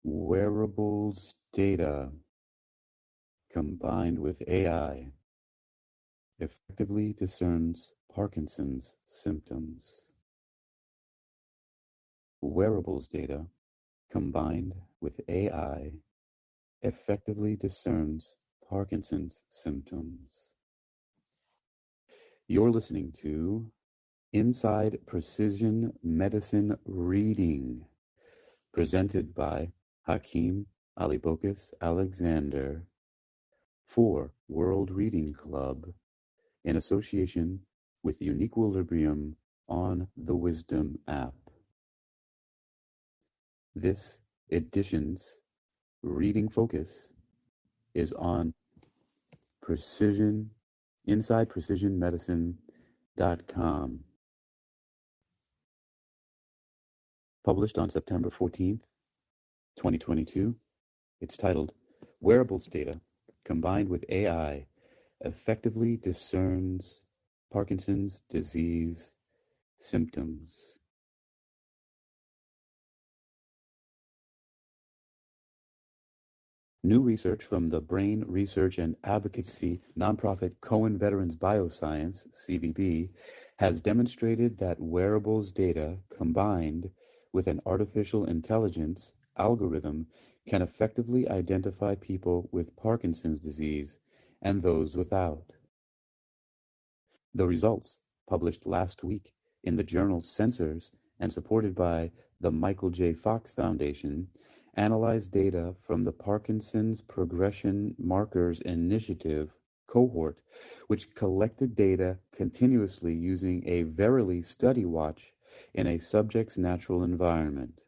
Wearables data combined with AI effectively discerns Parkinson's symptoms. Wearables data combined with AI effectively discerns Parkinson's symptoms. You're listening to Inside Precision Medicine Reading, presented by Hakeem Ali-Bocas Alexander for World Reading Club in association with UniquilibriuM on the Wisdom app. This edition's reading focus is on precision, InsidePrecisionMedicine.com. Published on September 14th, 2022. It's titled, Wearables Data Combined with AI Effectively Discerns Parkinson's Disease Symptoms. New research from the Brain Research and Advocacy nonprofit Cohen Veterans Bioscience, CVB, has demonstrated that wearables data combined with an artificial intelligence algorithm can effectively identify people with Parkinson's disease and those without. The results, published last week in the journal Sensors and supported by the Michael J. Fox Foundation, analyzed data from the Parkinson's Progression Markers Initiative cohort, which collected data continuously using a Verily study watch in a subject's natural environment.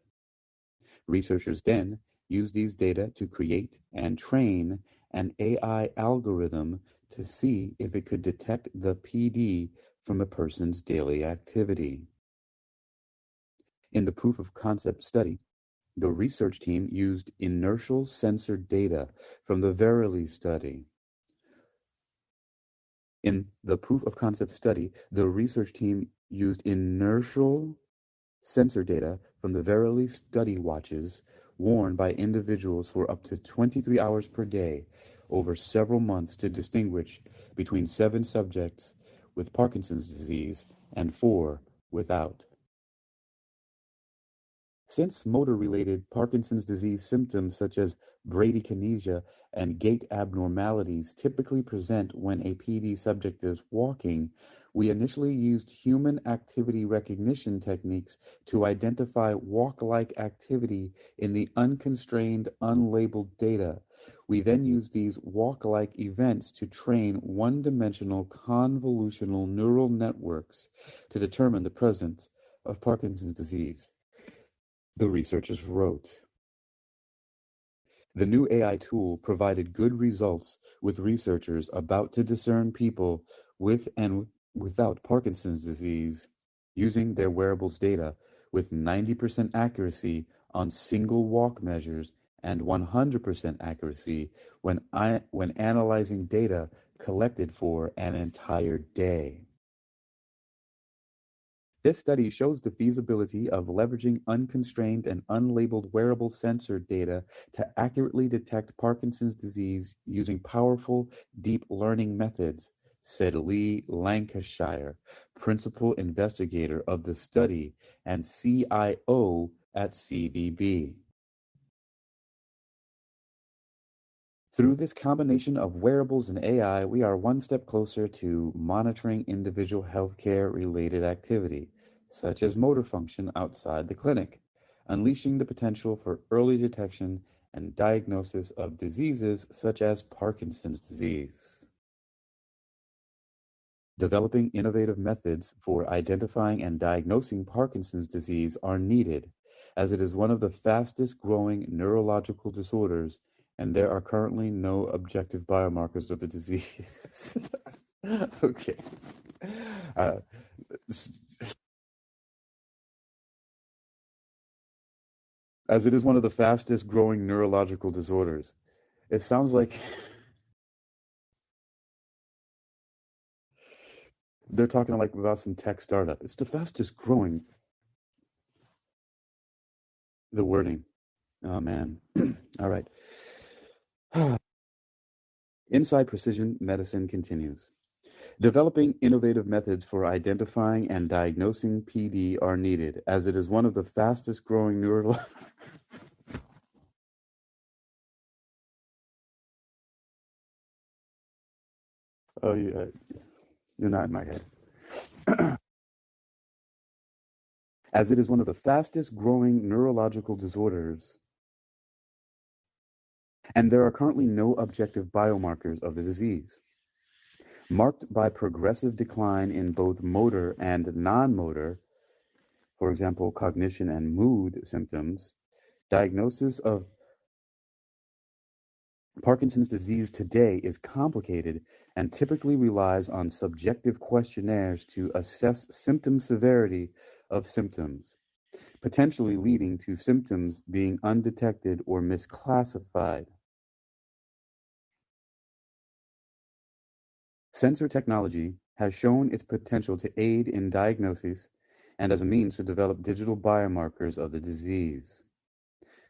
Researchers then used these data to create and train an AI algorithm to see if it could detect the PD from a person's daily activity. In the proof of concept study, the research team used inertial sensor data from the Verily study. In the proof of concept study, the research team used inertial sensor data from the Verily study watches worn by individuals for up to 23 hours per day over several months to distinguish between 7 subjects with Parkinson's disease and 4 without. Since motor-related Parkinson's disease symptoms such as bradykinesia and gait abnormalities typically present when a PD subject is walking, we initially used human activity recognition techniques to identify walk-like activity in the unconstrained, unlabeled data. We then used these walk-like events to train one-dimensional convolutional neural networks to determine the presence of Parkinson's disease. The researchers wrote. The new AI tool provided good results with researchers about to discern people with and without Parkinson's disease using their wearables data with 90% accuracy on single walk measures and 100% accuracy when analyzing data collected for an entire day. This study shows the feasibility of leveraging unconstrained and unlabeled wearable sensor data to accurately detect Parkinson's disease using powerful deep learning methods, said Lee Lancashire, principal investigator of the study and CIO at CVB. Through this combination of wearables and AI, we are one step closer to monitoring individual healthcare-related activity, such as motor function outside the clinic, unleashing the potential for early detection and diagnosis of diseases such as Parkinson's disease. Developing innovative methods for identifying and diagnosing Parkinson's disease are needed, as it is one of the fastest-growing neurological disorders and there are currently no objective biomarkers of the disease. Okay. As it is one of the fastest growing neurological disorders. It sounds like they're talking like about some tech startup. It's the fastest growing. The wording. Oh, man. All right. Inside Precision Medicine continues. Developing innovative methods for identifying and diagnosing PD are needed, as it is one of the fastest growing neurological. Oh, yeah. You're not in my head. As it is one of the fastest growing neurological disorders, and there are currently no objective biomarkers of the disease. Marked by progressive decline in both motor and non-motor, for example, cognition and mood symptoms, diagnosis of Parkinson's disease today is complicated and typically relies on subjective questionnaires to assess symptom severity of symptoms, potentially leading to symptoms being undetected or misclassified. Sensor technology has shown its potential to aid in diagnosis and as a means to develop digital biomarkers of the disease.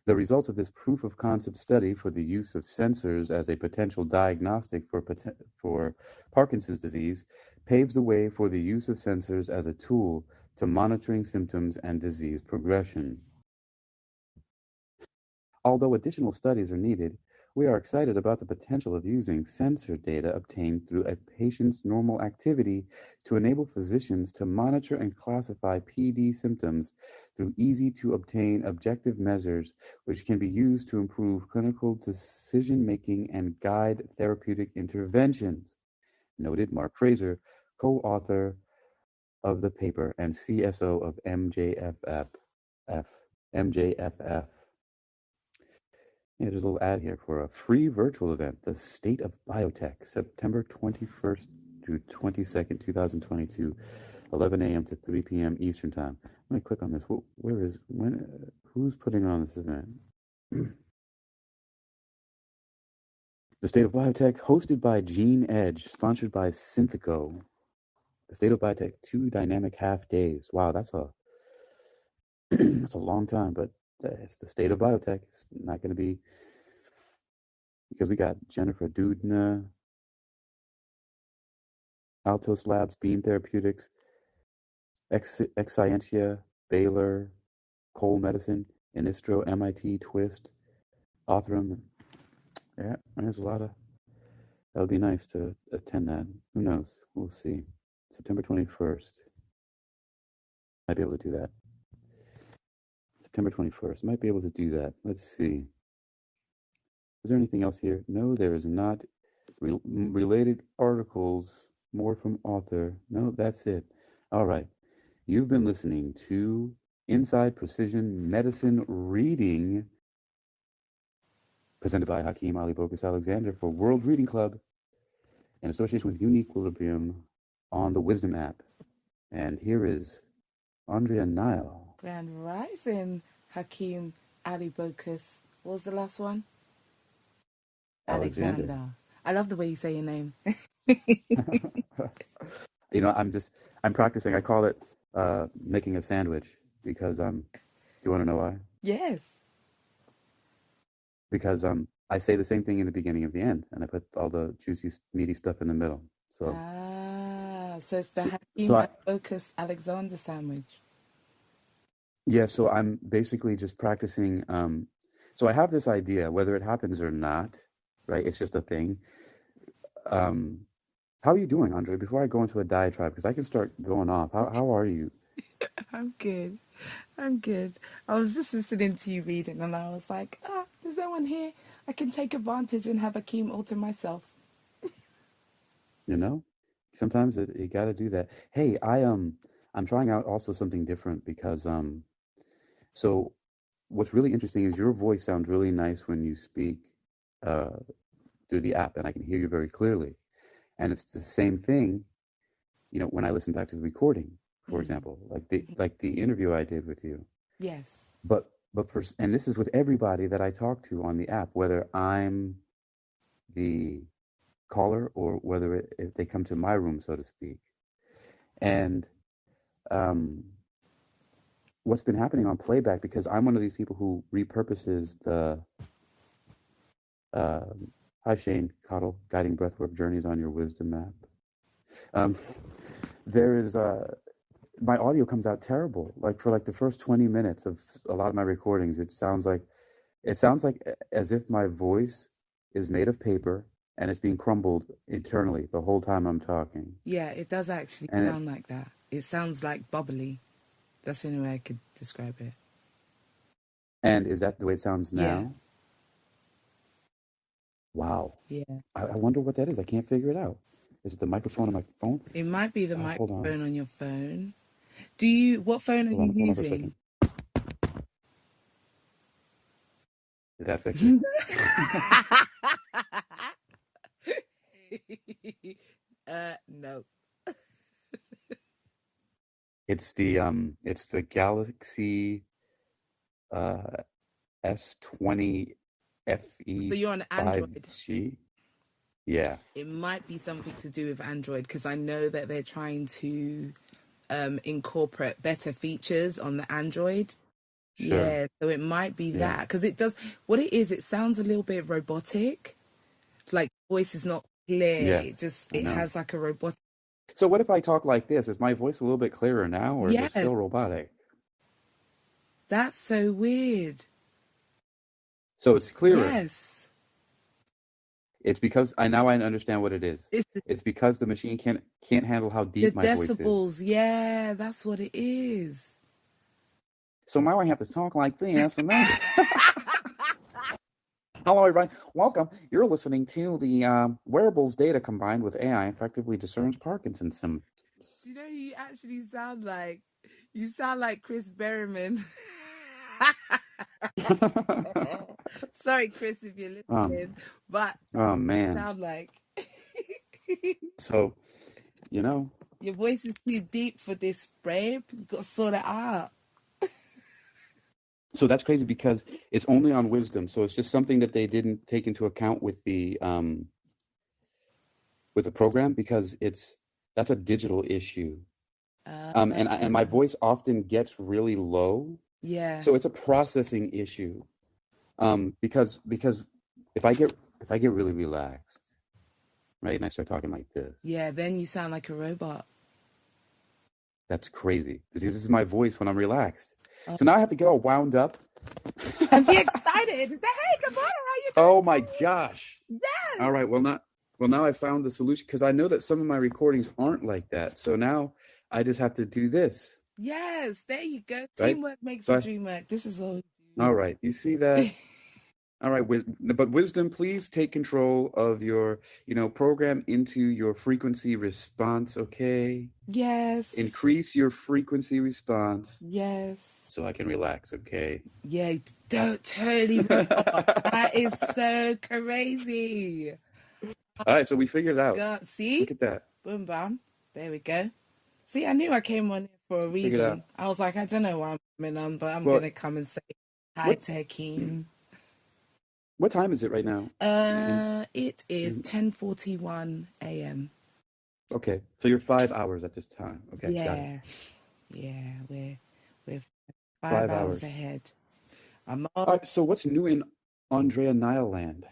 The results of this proof of concept study for the use of sensors as a potential diagnostic for Parkinson's disease paves the way for the use of sensors as a tool to monitoring symptoms and disease progression. Although additional studies are needed, we are excited about the potential of using sensor data obtained through a patient's normal activity to enable physicians to monitor and classify PD symptoms through easy-to-obtain objective measures which can be used to improve clinical decision-making and guide therapeutic interventions, noted Mark Fraser, co-author of the paper and CSO of MJFF. Yeah, there's a little ad here for a free virtual event, The State of Biotech, September 21st to 22nd, 2022, 11 a.m. to 3 p.m. Eastern Time. Let me click on this. Who's putting on this event? The State of Biotech, hosted by Gene Edge, sponsored by Synthico. The State of Biotech, 2 dynamic half days. Wow, that's a that's a long time, but it's the State of Biotech. It's not going to be, because we got Jennifer Doudna, Altos Labs, Beam Therapeutics, Exscientia, Baylor, Cole Medicine, Inistro, MIT, Twist, Othram. Yeah, there's a lot of. That would be nice to attend that. Who knows? We'll see. September 21st. Might be able to do that. September 21st. Might be able to do that. Let's see. Is there anything else here? No, there is not. Related articles, more from author. No, that's it. All right. You've been listening to Inside Precision Medicine Reading, presented by Hakeem Ali-Bocas Alexander for World Reading Club in association with UniquilibriuM on the Wisdom app. And here is Aundrea Nyle. Grand Rising, Hakeem Ali-Bocas. What was the last one? Alexander. I love the way you say your name. You know, I'm practicing. I call it making a sandwich because do you want to know why? Yes. Because I say the same thing in the beginning and the end, and I put all the juicy, meaty stuff in the middle. So So it's the so, Hakeem so I Ali-Bocas Alexander sandwich. yeah, so I'm basically just practicing. So I have this idea, whether it happens or not, right? It's just a thing. Um, how are you doing, Andre? Before I go into a diatribe, because I can start going off. How are you? I'm good. I'm good. I was just listening to you reading and I was like, there's no one here. I can take advantage and have Hakeem all to myself. You know, sometimes you got to do that. Hey, I'm trying out also something different because so what's really interesting is your voice sounds really nice when you speak uh, through the app, and I can hear you very clearly. And it's the same thing, you know, when I listen back to the recording, for example, like the interview I did with you. Yes. And this is with everybody that I talk to on the app, whether I'm the caller or whether if they come to my room, so to speak. And um, what's been happening on playback, because I'm one of these people who repurposes the hi Shane Cottle, guiding breathwork journeys on your wisdom map. There is my audio comes out terrible. Like for like the first 20 minutes of a lot of my recordings, it sounds like as if my voice is made of paper and it's being crumbled internally the whole time I'm talking. Yeah, it does actually sound like that. It sounds like bubbly. That's the only way I could describe it. And is that the way it sounds now? Yeah. Wow. Yeah. I wonder what that is. I can't figure it out. Is it the microphone on my phone? It might be the Hold microphone on. on your phone. What phone are you using? Did that fix it? No. It's the Galaxy S20 FE. So you're on Android. 5G? Yeah. It might be something to do with Android, because I know that they're trying to incorporate better features on the Android. Sure. Yeah, so it might be that, because it does what it is. It sounds a little bit robotic, like voice is not clear. Yes, It has like a robotic. So what if I talk like this? Is my voice a little bit clearer now, or is it still robotic? That's so weird. So it's clearer. Yes. It's because I understand what it is. It's because the machine can't handle how deep my voice is. The decibels, yeah, that's what it is. So now I have to talk like this, and then. Hello, everybody. Welcome. You're listening to the Wearables data combined with AI effectively discerns Parkinson's symptoms. Do you know who you actually sound like? You sound like Chris Berryman. Sorry, Chris, if you're listening, but oh man, sound like. So, your voice is too deep for this, babe. You got to sort it out. So that's crazy because it's only on wisdom. So it's just something that they didn't take into account with the program, because that's a digital issue. And my voice often gets really low. Yeah. So it's a processing issue. Because if I get really relaxed, right, and I start talking like this. Yeah, then you sound like a robot. That's crazy. Because this is my voice when I'm relaxed. So now I have to get all wound up. And be excited. Say, hey, good morning. How you doing? Oh my gosh. Yes. All right. Well, now I found the solution, because I know that some of my recordings aren't like that. So now I just have to do this. Yes, there you go. Right? Teamwork makes the dream work. This is all. All right. You see that? All right. But wisdom, please take control of your, program into your frequency response. Okay. Yes. Increase your frequency response. Yes. So I can relax. Okay. Yeah. Don't totally. That is so crazy. All right. So we figured it out. God, see? Look at that. Boom, bam. There we go. See, I knew I came on for a reason. I was like, I don't know why I'm coming on, but I'm going to come and say hi to Hakeem. What time is it right now? It is 10:41 a.m. Okay, so you're 5 hours at this time. Okay, yeah, got it. Yeah, we're 5 hours ahead. All right, so what's new in Aundrea Nyle land?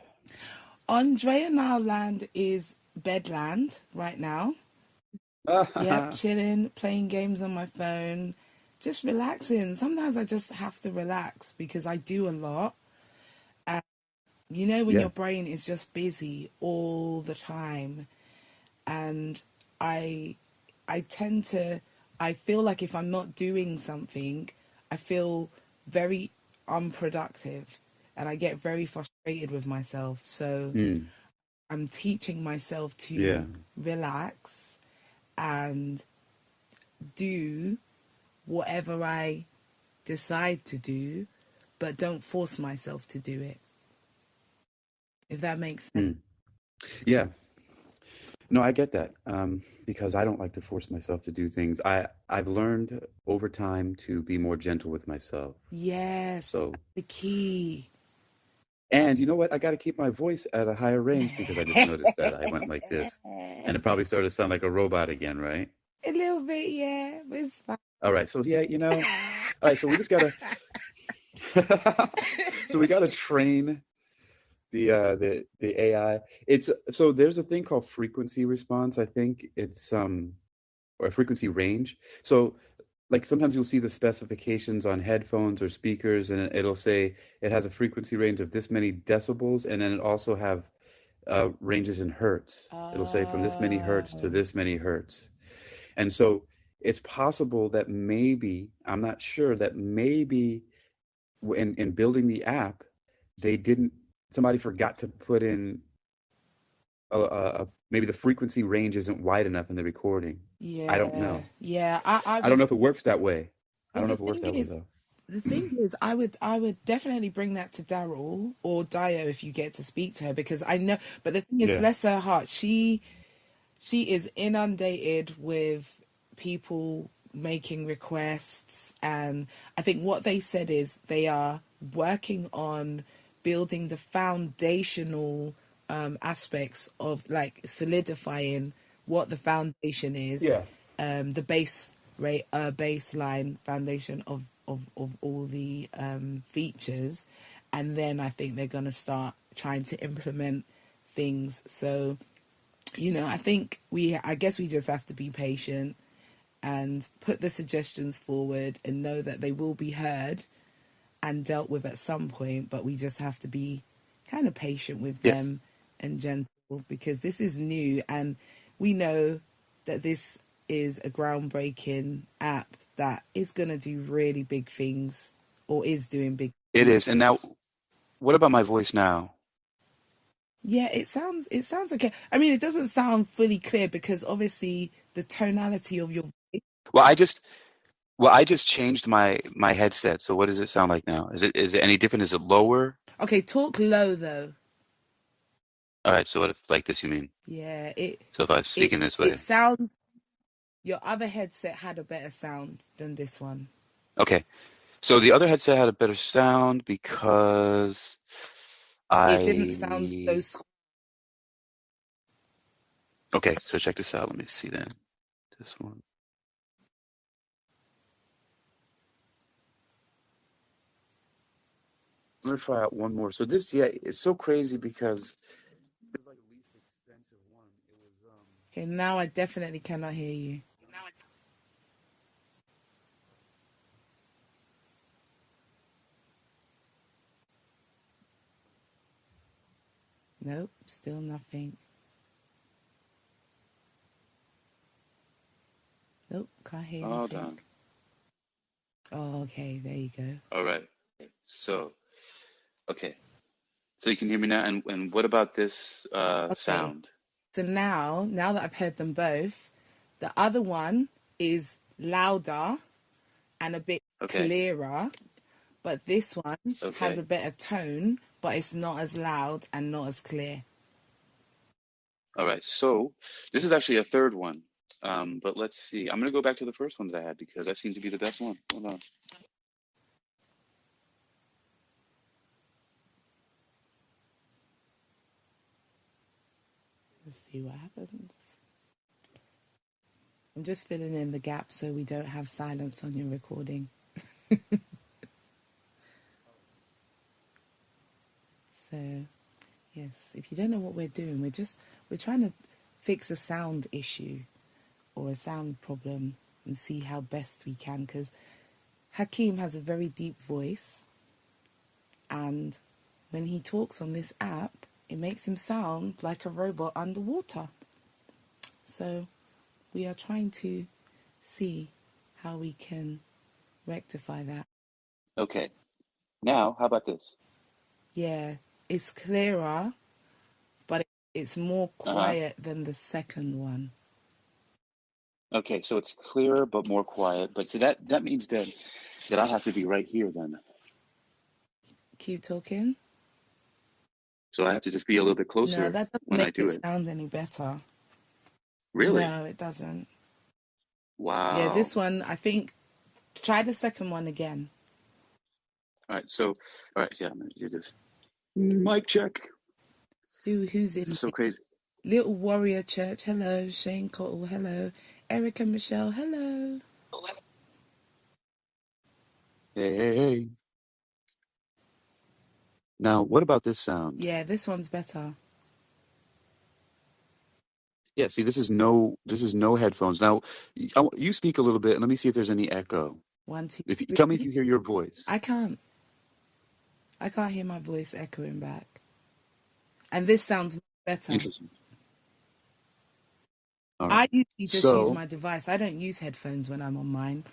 Aundrea Nyle land is bedland right now. Yep, chilling, playing games on my phone, just relaxing. Sometimes I just have to relax because I do a lot. And when your brain is just busy all the time, and I feel like if I'm not doing something, I feel very unproductive and I get very frustrated with myself. So I'm teaching myself to relax and do whatever I decide to do, but don't force myself to do it. If that makes sense. Yeah. No, I get that, because I don't like to force myself to do things. I've learned over time to be more gentle with myself. Yes, so that's the key. And you know what? I got to keep my voice at a higher range, because I just noticed that I went like this. And it probably started to sound like a robot again, right? A little bit, yeah, but it's fine. All right. So, All right, so we just gotta so we gotta train the AI. It's so there's a thing called frequency response. I think it's or a frequency range. So like sometimes you'll see the specifications on headphones or speakers, and it'll say it has a frequency range of this many decibels, and then it also have ranges in hertz. It'll say from this many hertz to Oh, this many hertz. And so it's possible that maybe, I'm not sure, that maybe in building the app, they didn't, somebody forgot to put in maybe the frequency range isn't wide enough in the recording. I don't yeah, know. yeah. I don't know if it works that way. I Well, don't know if it works that way though. the thing is, I would definitely bring that to Daryl or Dio if you get to speak to her, because I know. But the thing is, Yeah. bless her heart, she is inundated with people making requests, and I think what they said is they are working on building the foundational aspects of like solidifying what the foundation is, Yeah. the baseline foundation of all the features, and then I think they're going to start trying to implement things. So I guess we just have to be patient and put the suggestions forward and know that they will be heard and dealt with at some point, but we just have to be kind of patient with Yeah. them and gentle, because this is new, and we know that this is a groundbreaking app that is going to do really big things, or is doing big It things. is. And now, what about my voice now? Yeah, it sounds okay. I mean, it doesn't sound fully clear because obviously the tonality of your voice. Well, I just changed my headset. So what does it sound like now? Is it any different? Is it lower? Okay, talk low though. All right. So what if like this you mean? Yeah, So if I was speaking this it way. sounds, your other headset had a better sound than this one. Okay. So the other headset had a better sound because It didn't sound so I okay, so check this out. Let me see then. This one. I'm gonna try out one more. So this, yeah, it's so crazy because it's like the least expensive one. It was Okay, now I definitely cannot hear you. Nope, still nothing. Nope, can't hear hold anything. on. Oh, okay, there you go. All right. So okay. So you can hear me now. And what about this Okay, sound? so now that I've heard them both, the other one is louder and a bit Okay. clearer, but this one has Okay. a better tone, but it's not as loud and not as clear. All right. So this is actually a third one. But let's see. I'm gonna go back to the first one that I had because that seemed to be the best one. Hold on. Let's see what happens. I'm just filling in the gaps so we don't have silence on your recording. So, yes, if you don't know what we're doing, we're trying to fix a sound issue or a sound problem and see how best we can, because Hakeem has a very deep voice, and when he talks on this app, it makes him sound like a robot underwater. So, we are trying to see how we can rectify that. Okay. Now, how about this? Yeah, it's clearer, but it's more Uh-huh. quiet than the second one. Okay, so it's clearer but more quiet. But so that means that I have to be right here then. Keep talking. So I have to just be a little bit No, closer that doesn't when I make do it it. sound any better. Really? No, it doesn't. Yeah, Wow. this one, I think, try the second one again. All right. So, all right. Yeah, I'm gonna do this. Mic check. Who's This in is so here? crazy. Little Warrior Church, hello. Shane Cottle, hello. Erica Michelle, hello. Hey, hey, hey. Now, what about this sound? Yeah, this one's better. Yeah, see, this is no headphones. Now, you speak a little bit, and let me see if there's any echo. One, two, If you tell me if three. you hear your voice. I can't. I can't hear my voice echoing back. And this sounds better. Interesting. All I right. usually just use So, my device. I don't use headphones when I'm on mine.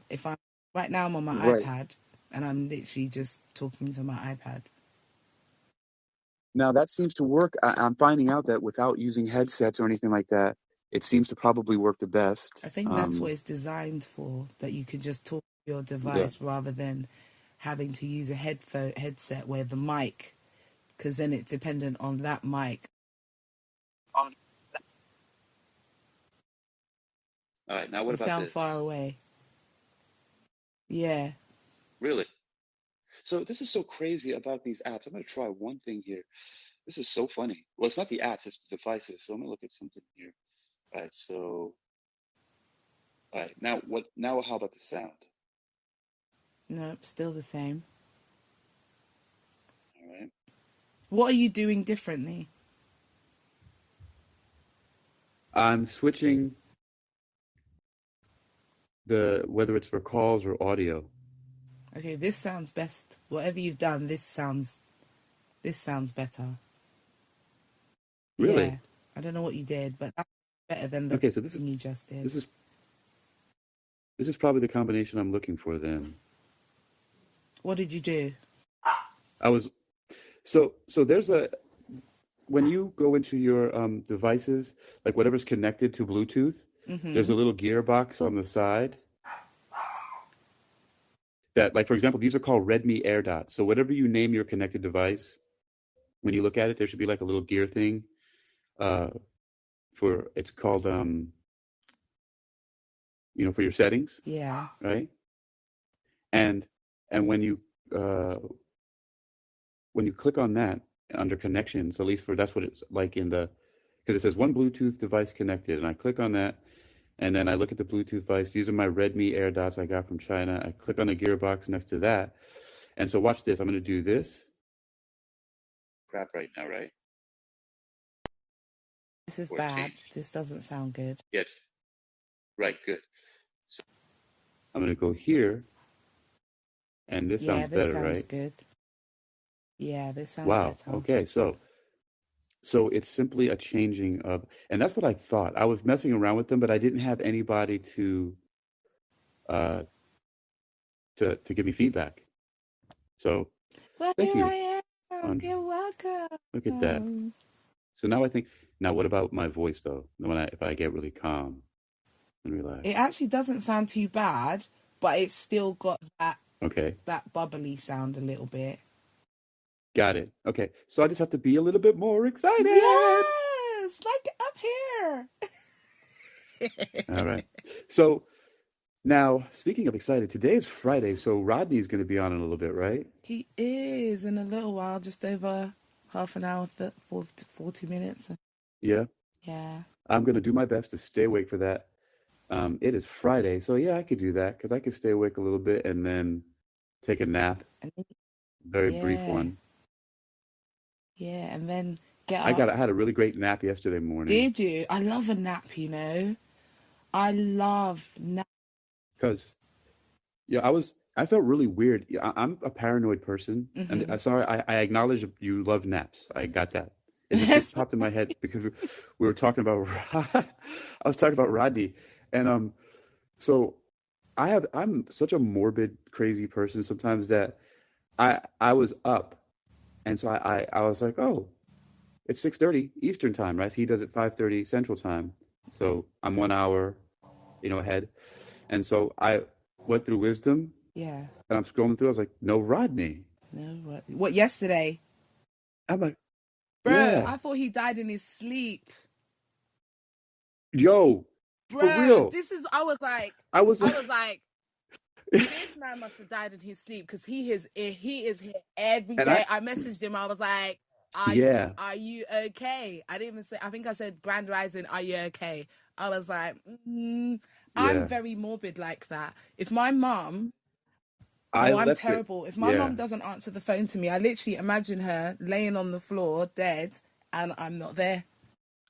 If I'm right now, I'm on my right. iPad, and I'm literally just talking to my iPad. Now that seems to work. I'm finding out that without using headsets or anything like that, it seems to probably work the best. I think that's what it's designed for, that you could just talk to your Yeah. device rather than having to use a headset where the mic, because then it's dependent on that mic. All right. Now, what You about sound this? far away. Yeah. Really? So this is so crazy about these apps. I'm going to try one thing here. This is so funny. Well, it's not the apps, it's the devices. So I'm going to look at something here. All right. So, all right. Now, what? Now, how about the sound? Nope, still the same. All right. What are you doing differently? I'm switching whether it's for calls or audio. Okay, this sounds best. Whatever you've done, this sounds better. Yeah. Really? I don't know what you did, but that's better than the Okay. So this is thing you just did. this is this is probably the combination I'm looking for then. What did you do? I was so there's a when you go into your devices, like whatever's connected to Bluetooth, there's Mm-hmm. a little gearbox on the side that, like, for example, these are called Redmi AirDots. So whatever you name your connected device, when you look at it, there should be like a little gear thing. Uh, for it's called for your settings, Yeah. right? And and when you click on that under connections, at least for that's what it's like in the because it says one Bluetooth device connected, and I click on that. And then I look at the Bluetooth device. These are my Redmi AirDots I got from China. I click on the gearbox next to that. And so watch this. I'm going to do this. Crap right now, right? This is Or it bad. changed. This doesn't sound good. Yes. Right. Good. So I'm going to go here. And this Yeah, sounds this better, sounds right? good. Yeah, this sounds Wow. better. Okay. So it's simply a changing of, and that's what I thought. I was messing around with them, but I didn't have anybody uh, to give me feedback. So Well, thank here you, I am. Andre. You're Look at that. welcome. So now I think, now what about my voice though? If I get really calm and relax. It actually doesn't sound too bad, but it's still got Okay, that bubbly sound a little bit. got it. Okay, so I just have to be a little bit more excited. Yes, like up here. All right. So now, speaking of excited, today is Friday, so Rodney's going to be on in a little bit, right? He is in a little while, just over half an hour, 40 minutes. Yeah. Yeah. I'm going to do my best to stay awake for that. It is Friday, so yeah, I could do that because I could stay awake a little bit and then take a nap, And then, very brief yeah. one. Yeah. And then get I up. had a really great nap yesterday morning Did you? I love a nap, you know. I love nap. because yeah, I felt really weird. Yeah, I'm a paranoid person, and Hmm. sorry, I acknowledge you love naps. I got that. It just popped in my head because we were talking about I was talking about Rodney, and so I'm such a morbid, crazy person sometimes that I was up, and so I was like, oh, it's 6:30 Eastern time, right? He does it 5:30 Central time, so I'm 1 hour, ahead, and so I went through wisdom. Yeah. And I'm scrolling through. I was like, no, Rodney. No, what yesterday? I'm like, Bro, yeah, I thought he died in his sleep. yo, for Bro, real. I I was like, was like, this man must have died in his sleep because he is here every and I, day. I messaged him. I was like, yeah, are you okay? I didn't even say. I think I said, Grand Rising, are you okay? I was like, I'm yeah. very morbid like that. If my mom I Oh, I'm left it. terrible. If my Yeah, mom doesn't answer the phone to me, I literally imagine her laying on the floor dead and I'm not there.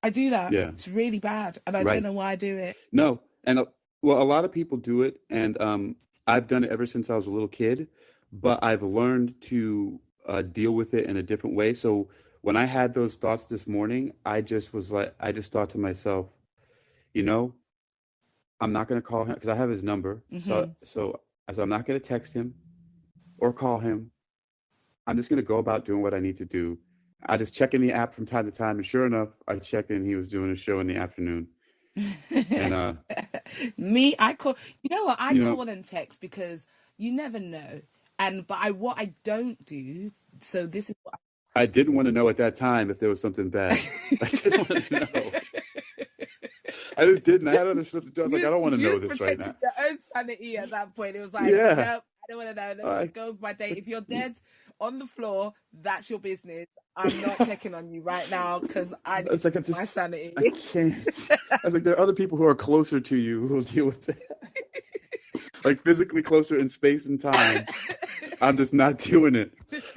I do that. yeah, It's really bad. And I don't right. know why I do it. No, and well, a lot of people do it, and I've done it ever since I was a little kid, but I've learned to deal with it in a different way. So when I had those thoughts this morning, I just was like, I just thought to myself, you know, I'm not going to call him because I have his number. So Hmm. I said I'm not going to text him or call him. I'm just going to go about doing what I need to do. I just check in the app from time to time, and sure enough, I checked in. He was doing a show in the afternoon, and Me, I call, you know what? I you know, call and text because you never know. And, but what I don't do, so this is what I didn't want to know at that time if there was something bad. I didn't want to know. I just didn't. I had other stuff to do. I was like, I don't want to you know was this right protecting now. your own sanity at that point. It was like, Yeah. nope, I don't want to know. Let me I, just go with my day. like, If you're dead on the floor, that's your business. I'm not checking on you right now because I need it's like my sanity. I can't. I was like, there are other people who are closer to you who will deal with it, like physically closer in space and time. I'm just not doing it.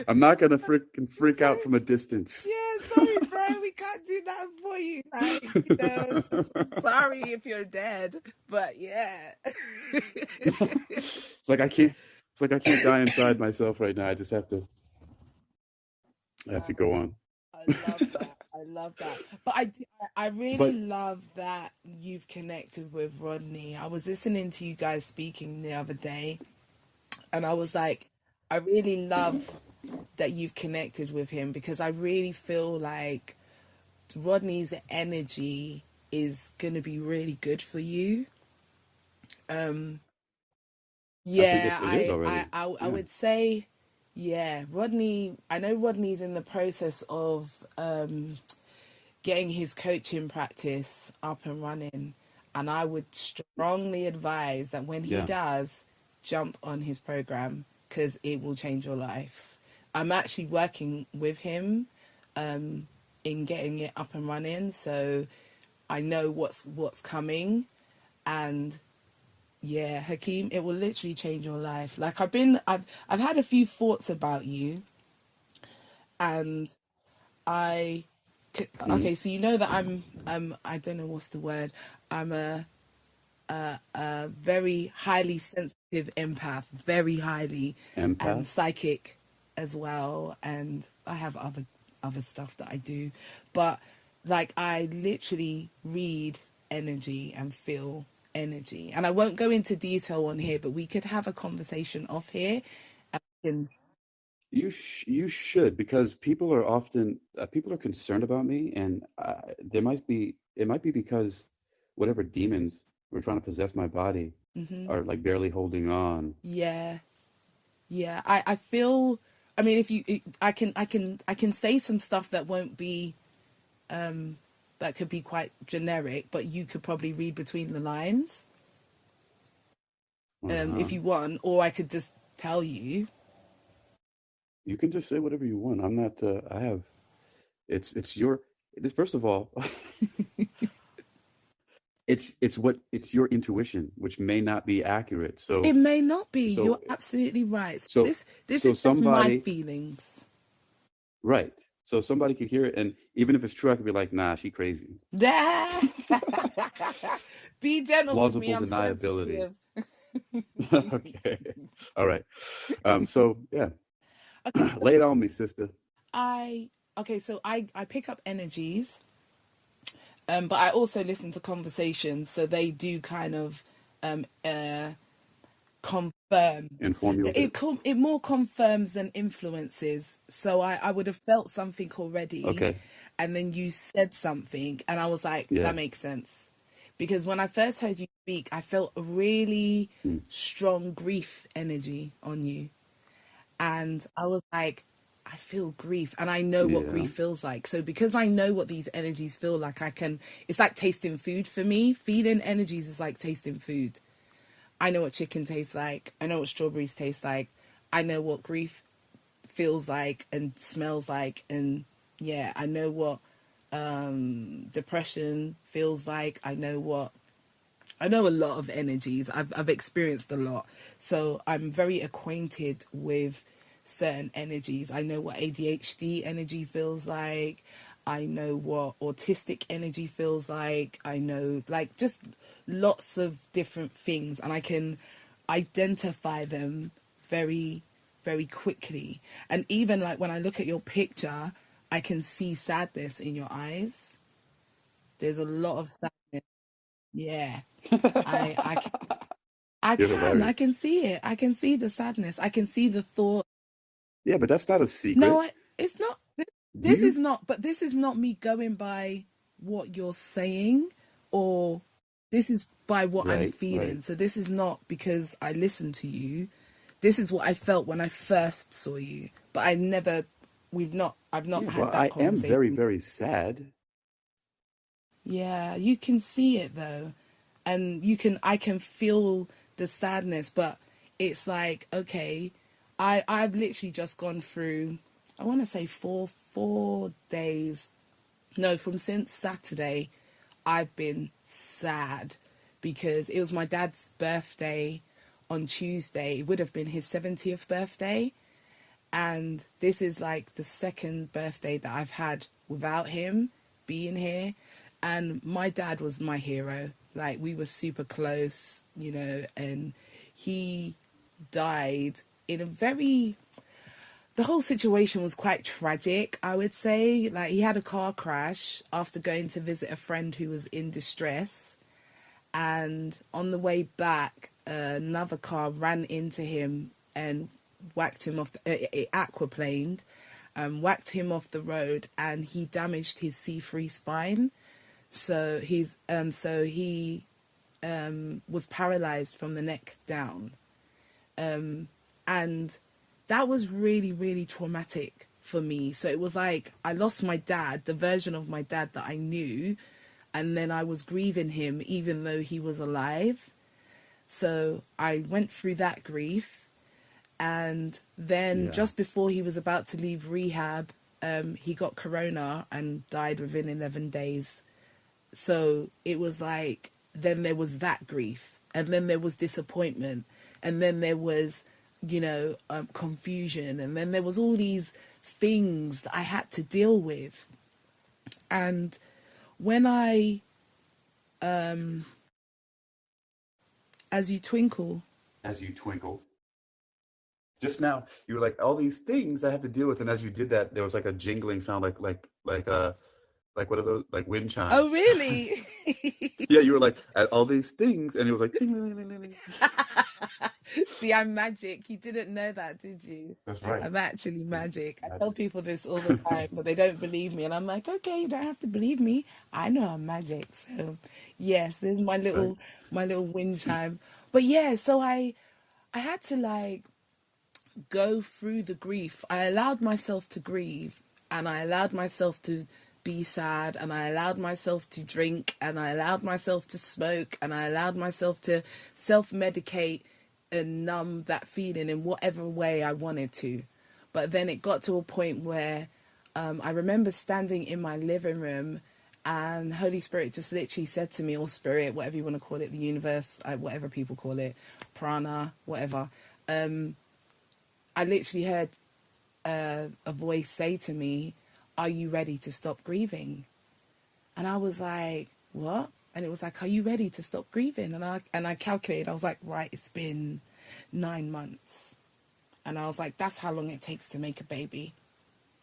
I'm not gonna freak out from a distance. Yeah, sorry, bro. We can't do that for you. Like, just sorry if you're dead. But yeah. It's like I can't. It's like I can't die inside myself right now. I just have to. I have to go on. I love that. I love that. But I really But love that you've connected with Rodney. I was listening to you guys speaking the other day, and I was like, I really love that you've connected with him because I really feel like Rodney's energy is going to be really good for you. Um, I think yeah, it is already. I Yeah. would say, yeah, Rodney. I know Rodney's in the process of getting his coaching practice up and running, and I would strongly advise that when he Yeah. does, jump on his program because it will change your life. I'm actually working with him in getting it up and running, so I know what's coming, and yeah, Hakeem, it will literally change your life. Like I've had a few thoughts about you, and I Mm. okay, so you know that I don't know what's the word. I'm a very highly sensitive empath, very highly, and Empath. psychic as well, and I have other stuff that I do, but like I literally read energy and feel energy, and I won't go into detail on here, but we could have a conversation off here. And You should because people are often people are concerned about me, and there might be it might be because whatever demons were trying to possess my body hmm are like barely holding on. yeah, yeah, I feel. I mean, if you, I can say some stuff that won't be that could be quite generic, but you could probably read between the lines Uh-huh. if you want, or I could just tell you. You can just say whatever you want. I'm not. I have. It's your. It's first of all, it's your intuition, which may not be accurate. It may not be. So You're absolutely right. so This so is just my somebody feelings. right. So somebody could hear it, and even if it's true, I could be like, nah, she crazy. Be gentle with me. Plausible I'm deniability. sensitive. Okay. All right. So yeah, Okay, lay it on me, sister. I okay. So I pick up energies, but I also listen to conversations, so they do kind of um uh confirm. Inform you a bit. It more confirms than influences. So I would have felt something already, Okay. and then you said something, and I was like, Yeah. that makes sense. Because when I first heard you speak, I felt a really Mm. strong grief energy on you, and I was like, I feel grief and I know what Yeah. grief feels like. So because I know what these energies feel like, I can, it's like tasting food for me. Feeling energies is like tasting food. I know what chicken tastes like. I know what strawberries taste like. I know what grief feels like and smells like. And yeah, I know what depression feels like. I know what I know a lot of energies. I've experienced a lot. So I'm very acquainted with certain energies. I know what ADHD energy feels like. I know what autistic energy feels like. I know like just lots of different things, and I can identify them very, very quickly. And even like when I look at your picture, I can see sadness in your eyes. There's a lot of sadness. Yeah. I can You're I hilarious. can see it. I can see the sadness. I can see the thought. Yeah, but that's not a No, secret. it's not. Do This is you? not. But this is not me going by what you're saying, or this is by what I'm Right, right. feeling. So this is not because I listened to you. This is what I felt when I first saw you. But I never. We've not. I've not Yeah, had well, that I am very, conversation. very sad. Yeah, you can see it though. And you can I can feel the sadness, but it's like, okay, I've literally just gone through I want to say four days. No, from since Saturday I've been sad because it was my dad's birthday on Tuesday. It would have been his 70th birthday, and this is like the second birthday that I've had without him being here. And my dad was my hero. Like, we were super close, you know, and he died in a very. The whole situation was quite tragic, I would say. Like, he had a car crash after going to visit a friend who was in distress. And on the way back, another car ran into him and whacked him off. It aquaplaned, whacked him off the road, and he damaged his C3 spine. So he was paralyzed from the neck down, and that was really, really traumatic for me. So it was like I lost my dad, the version of my dad that I knew, and then I was grieving him even though he was alive. So I went through that grief. And then Yeah. just before he was about to leave rehab, he got corona and died within 11 days. So it was like, then there was that grief. And then there was disappointment. And then there was, confusion. And then there was all these things that I had to deal with. And when I, as you twinkle, As you twinkle. Just now, you were like, all these things I have to deal with, and as you did that, there was like a jingling sound, like what are those, like wind oh, chimes? really? Yeah, you were like, at all these things, and it was like, ding, ding, ding, ding, ding. See, I'm magic. You didn't know that, did you? That's right. I'm actually See, magic. I tell magic. people this all the time, but they don't believe me. And I'm like, okay, you don't have to believe me. I know I'm magic. So, yes, there's Right. my little wind chime. But yeah, so I had to like go through the grief. I allowed myself to grieve, and I allowed myself to be sad, and I allowed myself to drink, and I allowed myself to smoke, and I allowed myself to self medicate and numb that feeling in whatever way I wanted to. But then it got to a point where I remember standing in my living room, and Holy Spirit just literally said to me, or Spirit, whatever you want to call it, the universe, whatever people call it, prana, whatever. I literally heard a voice say to me, "Are you ready to stop grieving?" And I was like, "What?" And it was like, "Are you ready to stop grieving?" And I calculated. I was like, "Right, it's been 9 months." And I was like, "That's how long it takes to make a baby."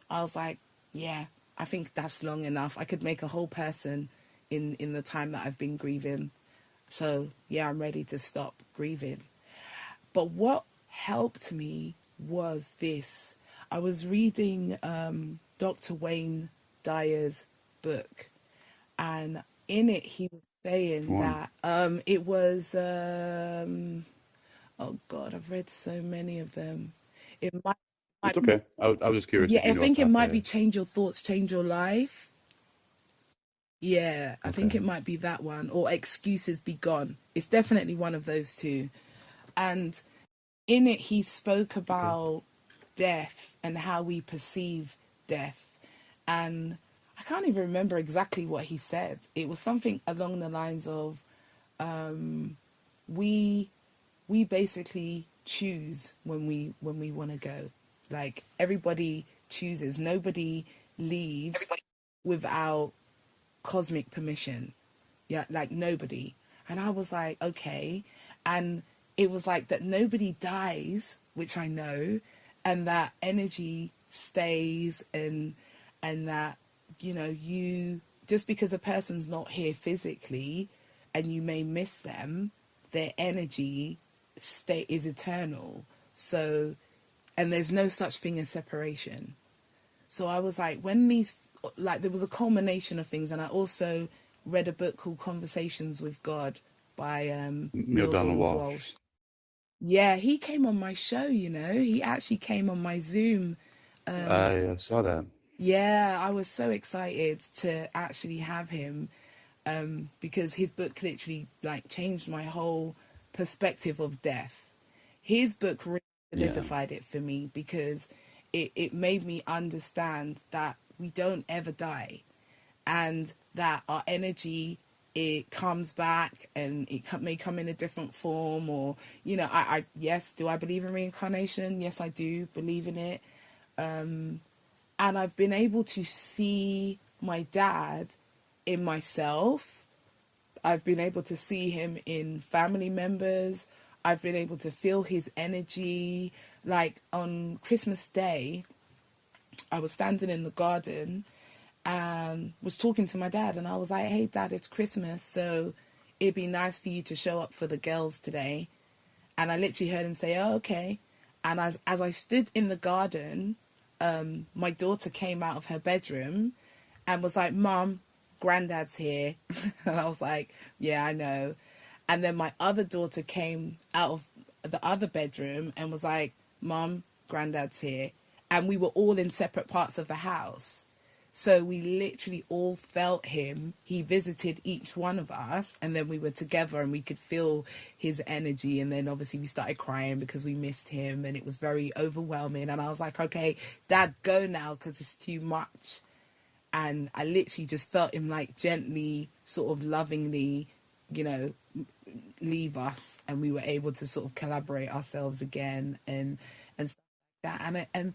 I was like, "Yeah, I think that's long enough. I could make a whole person in the time that I've been grieving. So yeah, I'm ready to stop grieving." But what helped me was this. I was reading Dr. Wayne Dyer's book, and in it he was Which saying one? that it was oh God, I've read so many of them. It It's might okay. I was just curious if yeah, I you know off think the it top of your might be head. Change Your Thoughts, Change Your Life. Yeah, I think Okay. it might be that one, or Excuses Be Gone. It's definitely one of those two. And in it he spoke Okay. about death and how we perceive death. And I can't even remember exactly what he said. It was something along the lines of we basically choose when we want to go. Like, everybody chooses. Nobody leaves without cosmic permission. Yeah, like, nobody. And I was like, okay. And it was like that nobody dies, which I know, and that energy stays, and that, you, just because a person's not here physically and you may miss them, their energy is eternal. So, and there's no such thing as separation. So I was like, when these, like, there was a culmination of things. And I also read a book called Conversations with God by Neil Neil Donald Donald Walsh. Walsh. Yeah, he came on my show, He actually came on my Zoom. I saw that. Yeah, I was so excited to actually have him, because his book literally, like, changed my whole perspective of death. His book really Yeah. solidified it for me, because it made me understand that we don't ever die, and that our energy, it comes back, and it may come in a different form, or, I yes, do I believe in reincarnation? Yes, I do believe in it. And I've been able to see my dad in myself. I've been able to see him in family members. I've been able to feel his energy. Like, on Christmas Day, I was standing in the garden and was talking to my dad, and I was like, hey, Dad, it's Christmas, so it'd be nice for you to show up for the girls today. And I literally heard him say, oh, okay. And as I stood in the garden, my daughter came out of her bedroom and was like, Mom, Granddad's here. And I was like, yeah, I know. And then my other daughter came out of the other bedroom and was like, Mom, Granddad's here. And we were all in separate parts of the house. So we literally all felt him. He visited each one of us, and then we were together and we could feel his energy. And then obviously we started crying because we missed him, and it was very overwhelming. And I was like, okay, Dad, go now, because it's too much. And I literally just felt him, like, gently, sort of lovingly, leave us, and we were able to sort of collaborate ourselves again, and stuff like that. And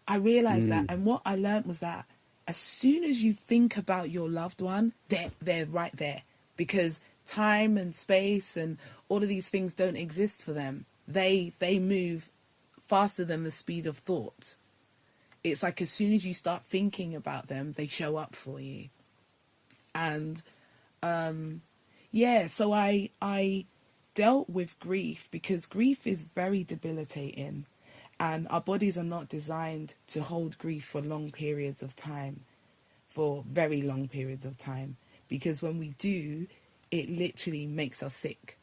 I realized that, and what I learned was that as soon as you think about your loved one, they're right there, because time and space and all of these things don't exist for them. They move faster than the speed of thought. It's like, as soon as you start thinking about them, they show up for you. And yeah, so I dealt with grief, because grief is very debilitating, and our bodies are not designed to hold grief for long periods of time, for very long periods of time, because when we do, it literally makes us sick.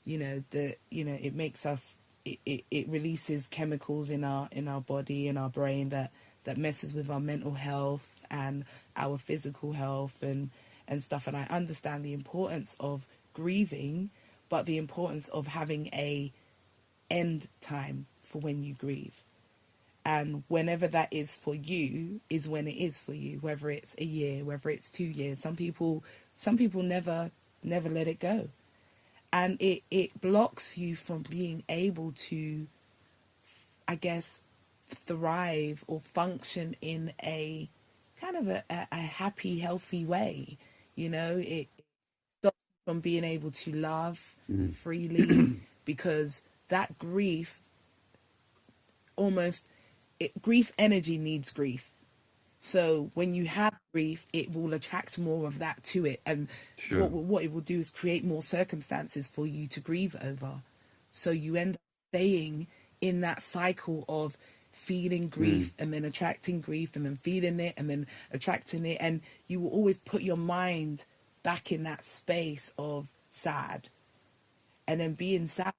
It makes us, it releases chemicals in our body, in our brain, that messes with our mental health and our physical health, and stuff. And I understand the importance of grieving, but the importance of having a end time for when you grieve. And whenever that is for you is when it is for you, whether it's a year, whether it's 2 years. Some people never let it go. And it blocks you from being able to, I guess, thrive or function in a kind of a happy, healthy way. It stops you from being able to love freely, because that grief, almost, grief energy needs grief. So when you have grief, it will attract more of that to it. And Sure. what it will do is create more circumstances for you to grieve over. So you end up staying in that cycle of feeling grief and then attracting grief, and then feeling it and then attracting it. And you will always put your mind back in that space of sad, and then being sad.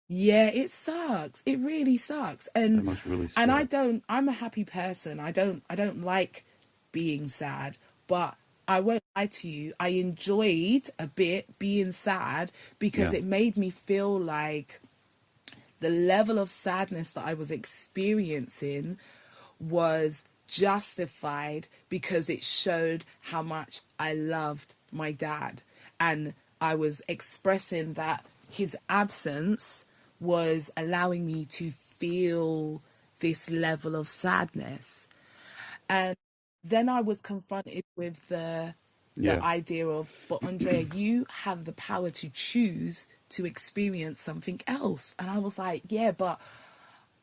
Yeah, it sucks. It really sucks. That And must really I suck. don't, I'm a happy person. I don't like being sad, but I won't lie to you. I enjoyed a bit being sad, because Yeah. it made me feel like the level of sadness that I was experiencing was justified, because it showed how much I loved my dad. And I was expressing that his absence was allowing me to feel this level of sadness. And then I was confronted with the idea of, but Aundrea, you have the power to choose to experience something else. And I was like, yeah, but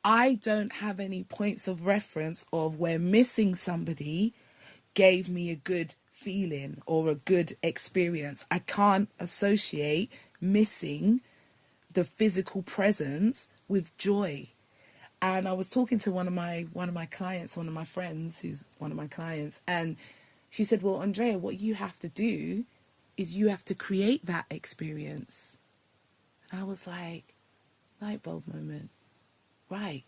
I don't have any points of reference of where missing somebody gave me a good feeling or a good experience. I can't associate missing the physical presence with joy. And I was talking to one of my clients, one of my friends who's one of my clients, and she said, well, Aundrea, what you have to do is you have to create that experience. And I was like, light bulb moment. Right.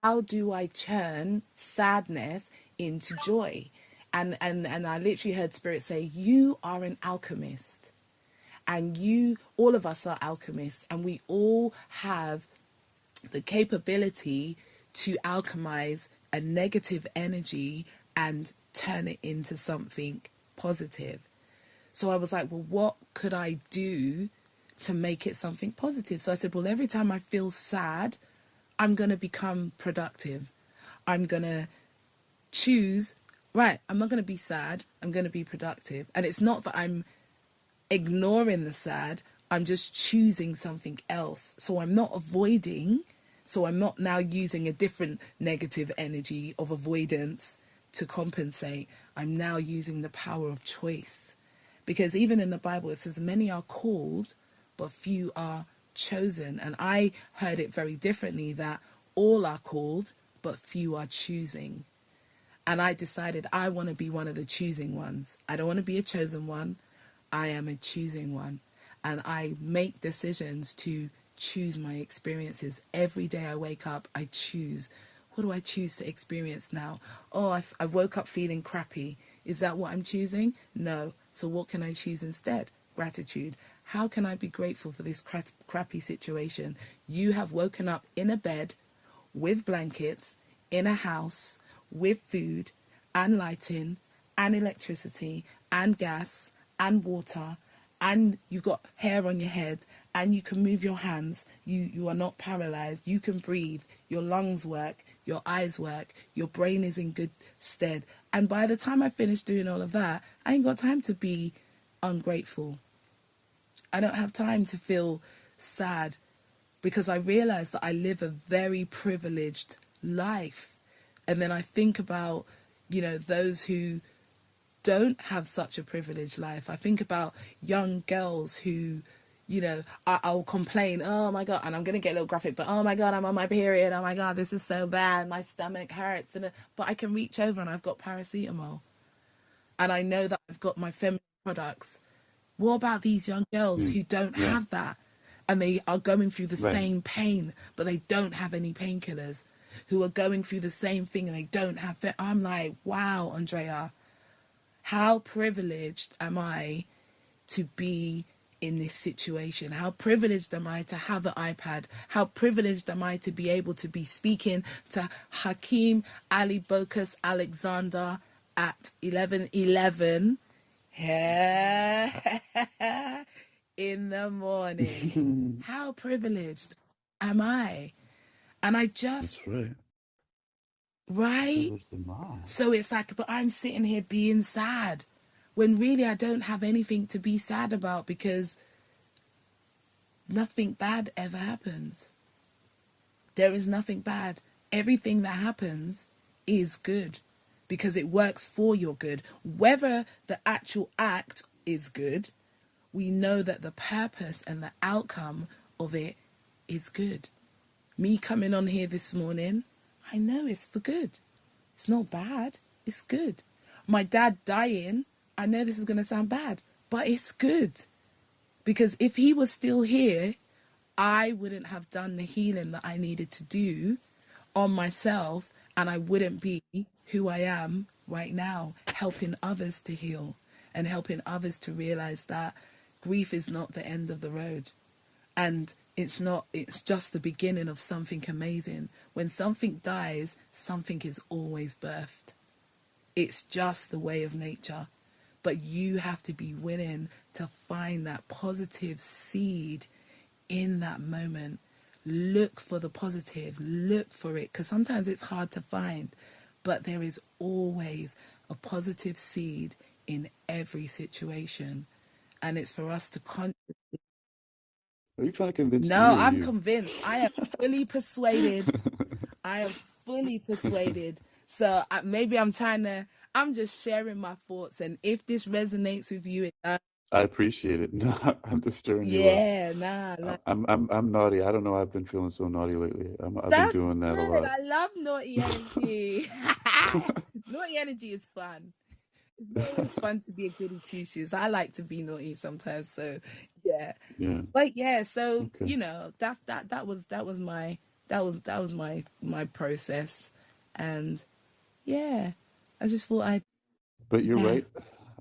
How do I turn sadness into joy? And I literally heard Spirit say, you are an alchemist. And all of us are alchemists, and we all have the capability to alchemize a negative energy and turn it into something positive. So I was like, well, what could I do to make it something positive? So I said, well, every time I feel sad, I'm going to become productive. I'm going to choose, right, I'm not going to be sad. I'm going to be productive. And it's not that I'm ignoring the sad. I'm just choosing something else. So I'm not avoiding. So I'm not now using a different negative energy of avoidance to compensate. I'm now using the power of choice. Because even in the Bible, it says many are called, but few are chosen. And I heard it very differently, that all are called, but few are choosing. And I decided I want to be one of the choosing ones. I don't want to be a chosen one. I am a choosing one. And I make decisions to choose my experiences. Every day I wake up, I choose. What do I choose to experience now? Oh, I've woke up feeling crappy. Is that what I'm choosing? No. So what can I choose instead? Gratitude. How can I be grateful for this crappy situation? You have woken up in a bed with blankets, in a house, with food and lighting and electricity and gas and water, and you've got hair on your head, and you can move your hands. You are not paralyzed. You can breathe. Your lungs work. Your eyes work. Your brain is in good stead. And by the time I finish doing all of that, I ain't got time to be ungrateful. I don't have time to feel sad, because I realize that I live a very privileged life. And then I think about, those who don't have such a privileged life. I think about young girls who, I'll complain, oh my God, and I'm going to get a little graphic, but oh my God, I'm on my period. Oh my God, this is so bad. My stomach hurts. But I can reach over and I've got paracetamol. And I know that I've got my feminine products. What about these young girls who don't have that? And they are going through the same pain, but they don't have any painkillers, who are going through the same thing and they don't have it. I'm like, wow, Aundrea, how privileged am I to be in this situation? How privileged am I to have an iPad? How privileged am I to be able to be speaking to Hakeem Ali-Bocas Alexander at 11:11 in the morning? How privileged am I? And I just... That's right. Right? So it's like, but I'm sitting here being sad, when really I don't have anything to be sad about, because nothing bad ever happens. There is nothing bad. Everything that happens is good, because it works for your good. Whether the actual act is good, we know that the purpose and the outcome of it is good. Me coming on here this morning, I know it's for good. It's not bad. It's good. My dad dying, I know this is going to sound bad, but it's good. Because if he was still here, I wouldn't have done the healing that I needed to do on myself, and I wouldn't be who I am right now, helping others to heal and helping others to realize that grief is not the end of the road. And it's just the beginning of something amazing. When something dies, something is always birthed. It's just the way of nature. but you have to be willing to find that positive seed in that moment. Look for the positive, look for it, because sometimes it's hard to find, but there is always a positive seed in every situation. And it's for us to Are you trying to convince me No, or I'm you? convinced. I am fully persuaded. I am fully persuaded. So maybe I'm just sharing my thoughts. And if this resonates with you, it does. I appreciate it. No, I'm just stirring you up. Yeah, nah, like, I'm naughty. I don't know. I've been feeling so naughty lately. I've been that's doing that a good. lot. I love naughty energy. Naughty energy is fun. It's not always fun to be a goody two shoes. I like to be naughty sometimes. So yeah. Yeah. But yeah, so Okay. that was my process. And yeah, I just thought I But you're yeah. right.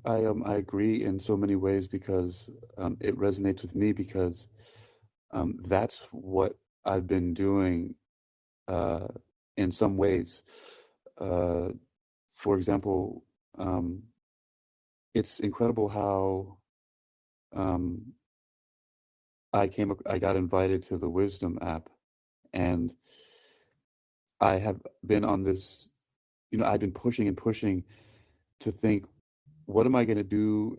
I agree in so many ways because it resonates with me because that's what I've been doing uh, in some ways. Uh, for example, um, it's incredible how um, I got invited to the Wisdom app, and I have been on this, I've been pushing and pushing to think, what am I going to do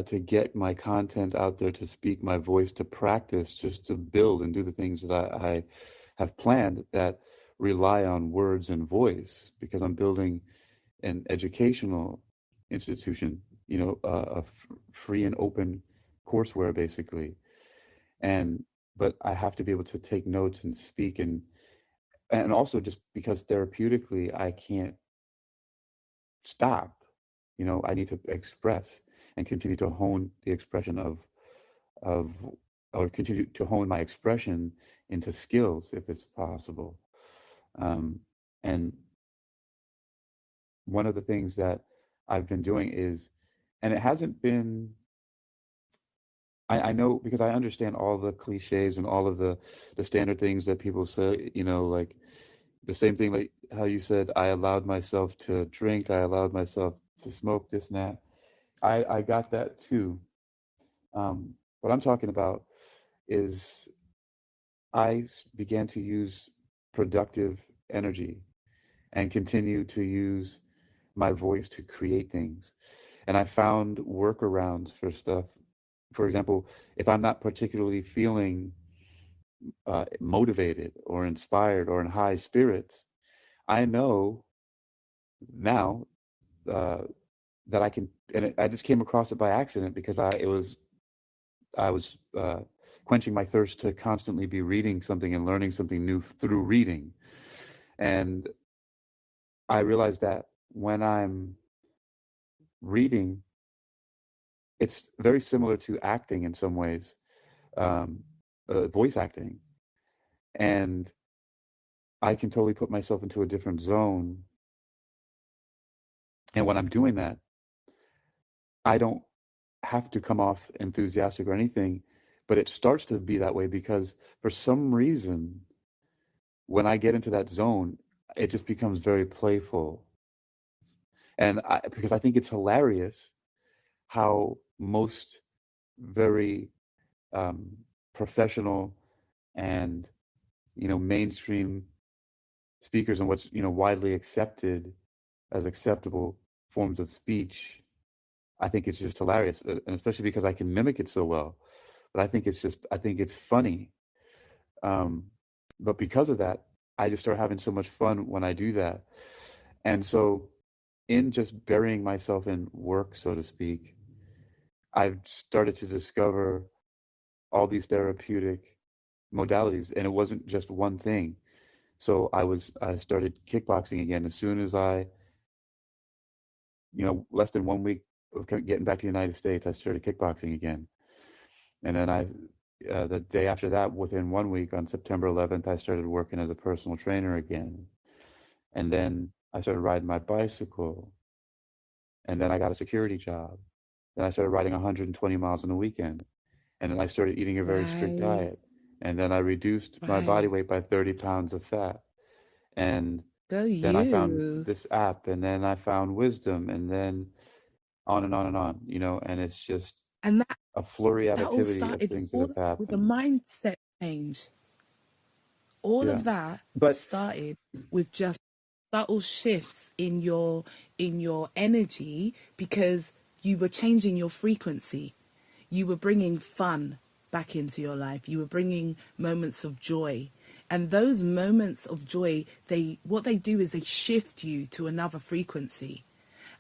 to get my content out there, to speak my voice, to practice, just to build and do the things that I have planned that rely on words and voice, because I'm building an educational institution, free and open courseware, basically. And but I have to be able to take notes and speak, and also just because therapeutically I can't stop. I need to express and continue to hone the expression of or continue to hone my expression into skills if it's possible. Um, and one of the things that I've been doing is, and it hasn't been, I know because I understand all the cliches and all of the standard things that people say, like the same thing, like how you said, I allowed myself to drink, I allowed myself to smoke this and that. I got that too. What I'm talking about is began to use productive energy and continue to use my voice to create things. And I found workarounds for stuff. For example, if I'm not particularly feeling motivated or inspired or in high spirits, I know now uh, that I can, and I just came across it by accident because I was quenching my thirst to constantly be reading something and learning something new through reading. And I realized that when I'm reading, it's very similar to acting in some ways, um, voice acting. And I can totally put myself into a different zone. And when I'm doing that, I don't have to come off enthusiastic or anything, but it starts to be that way because for some reason, when I get into that zone, it just becomes very playful. Because I think it's hilarious how most very um, professional and mainstream speakers and what's widely accepted as acceptable forms of speech, I think it's just hilarious, and especially because I can mimic it so well. But I think it's funny. Um, but because of that, I just start having so much fun when I do that. And so, in just burying myself in work, so to speak, I've started to discover all these therapeutic modalities, and it wasn't just one thing. So I started kickboxing again as soon as less than 1 week of getting back to the United States, I started kickboxing again. And then the day after that, within 1 week, on September 11th, I started working as a personal trainer again. And then I started riding my bicycle. And then I got a security job. Then I started riding 120 miles on the weekend. And then I started eating a very strict Right, diet. And then I reduced my body right. weight by 30 pounds of fat. And Go then I found you. this app, and then I found wisdom, and then on and on and on, and it's just And a flurry of that all activity of started things that all have with a happened. mindset change. All Yeah. of that But started with just subtle shifts in your energy, because you were changing your frequency. You were bringing fun back into your life. You were bringing moments of joy. And those moments of joy, what they do is they shift you to another frequency.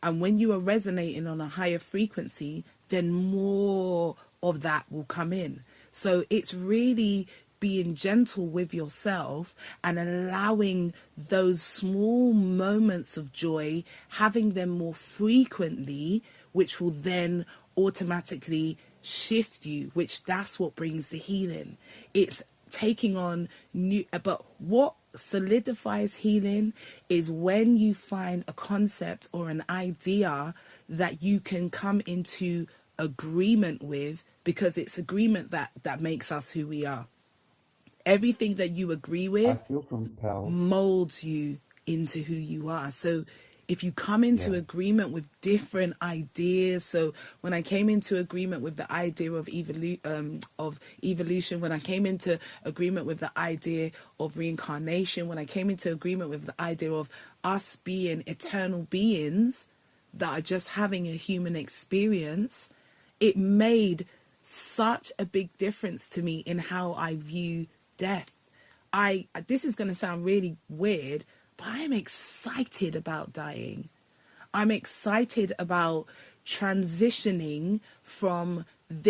And when you are resonating on a higher frequency, then more of that will come in. So it's really being gentle with yourself and allowing those small moments of joy, having them more frequently, which will then automatically shift you, which that's what brings the healing. It's taking on new, but what solidifies healing is when you find a concept or an idea that you can come into agreement with, because it's agreement that makes us who we are. Everything that you agree I with feel compelled. molds you into who you are. So if you come into Yeah. agreement with different ideas, so when I came into agreement with the idea of evolution, when I came into agreement with the idea of reincarnation, when I came into agreement with the idea of us being eternal beings that are just having a human experience, it made such a big difference to me in how I view death. This is going to sound really weird, but I'm excited about dying. I'm excited about transitioning from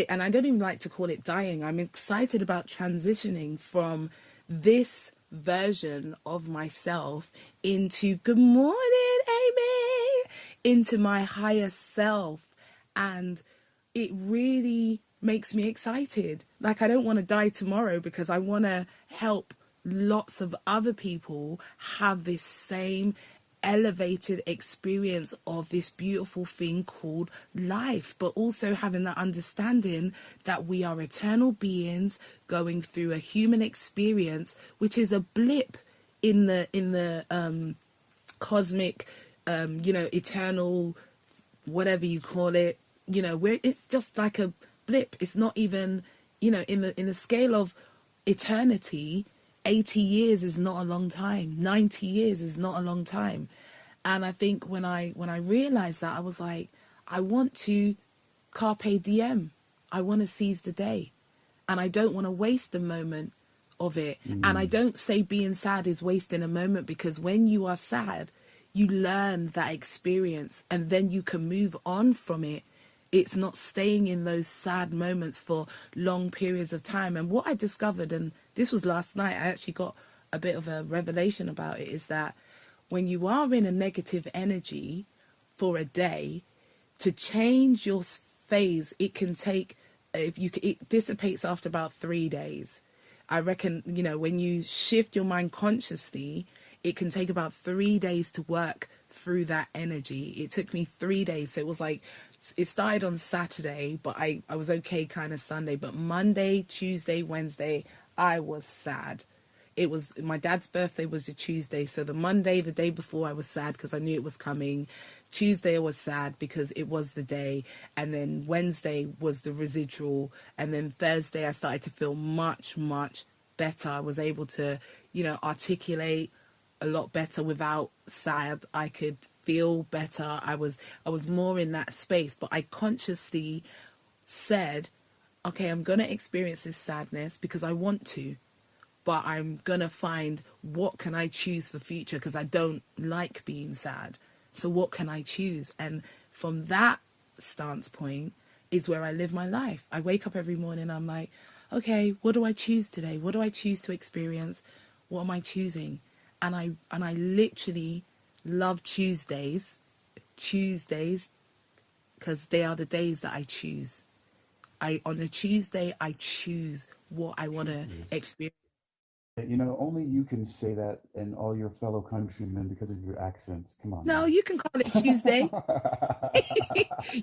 and I don't even like to call it dying. I'm excited about transitioning from this version of myself into, good morning, Amy, into my higher self. And it really makes me excited. Like, I don't want to die tomorrow, because I want to help lots of other people have this same elevated experience of this beautiful thing called life, but also having that understanding that we are eternal beings going through a human experience, which is a blip in the cosmic, eternal, whatever you call it, where it's just like a blip. It's not even, in the scale of eternity, 80 years is not a long time. 90 years is not a long time. And I think when I realized that, I was like, I want to carpe diem. I want to seize the day. And I don't want to waste a moment of it. And I don't say being sad is wasting a moment, because when you are sad, you learn that experience and then you can move on from it. It's not staying in those sad moments for long periods of time. And what I discovered, and this was last night, I actually got a bit of a revelation about it, is that when you are in a negative energy for a day, to change your phase, it can take, it dissipates after about 3 days. I reckon, when you shift your mind consciously, it can take about 3 days to work through that energy. It took me 3 days. So it was like, it started on Saturday, but I was okay kind of Sunday. But Monday, Tuesday, Wednesday, I was sad. It was my dad's birthday was a Tuesday, so the Monday, the day before, I was sad because I knew it was coming. Tuesday I was sad because it was the day, and then Wednesday was the residual, and then Thursday I started to feel much better. I was able to, articulate a lot better without sad. I could feel better. I was more in that space, but I consciously said, okay, I'm going to experience this sadness because I want to, but I'm going to find what can I choose for future, because I don't like being sad. So what can I choose? And from that stance point is where I live my life. I wake up every morning, I'm like, okay, what do I choose today? What do I choose to experience? What am I choosing? And I literally love Tuesdays, because they are the days that I choose. On a Tuesday, I choose what I want to experience. Only you can say that, and all your fellow countrymen, because of your accents. Come on No, now. you can call it Tuesday.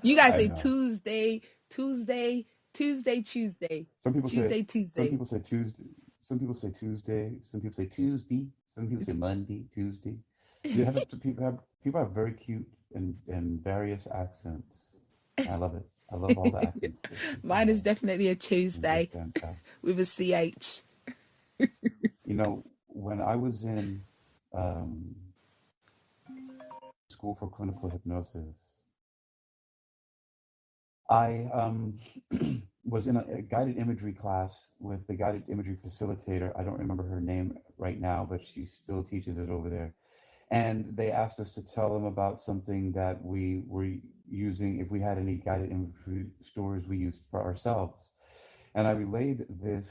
You guys I say know. Tuesday, Tuesday, Tuesday, Tuesday, Some people say Tuesday, some Tuesday. people say Tuesday. Some people say Tuesday. Some people say Tuesday. Some people say Monday, Tuesday. You have people have very cute and various accents. I love it. I love all the accents that you can Mine is definitely a and they're Tuesday fantastic. with a CH. You know, when I was in um, school for clinical hypnosis, I was in a guided imagery class with the guided imagery facilitator. I don't remember her name right now, but she still teaches it over there. And they asked us to tell them about something that we were using, if we had any guided imagery stories we used for ourselves. And I relayed this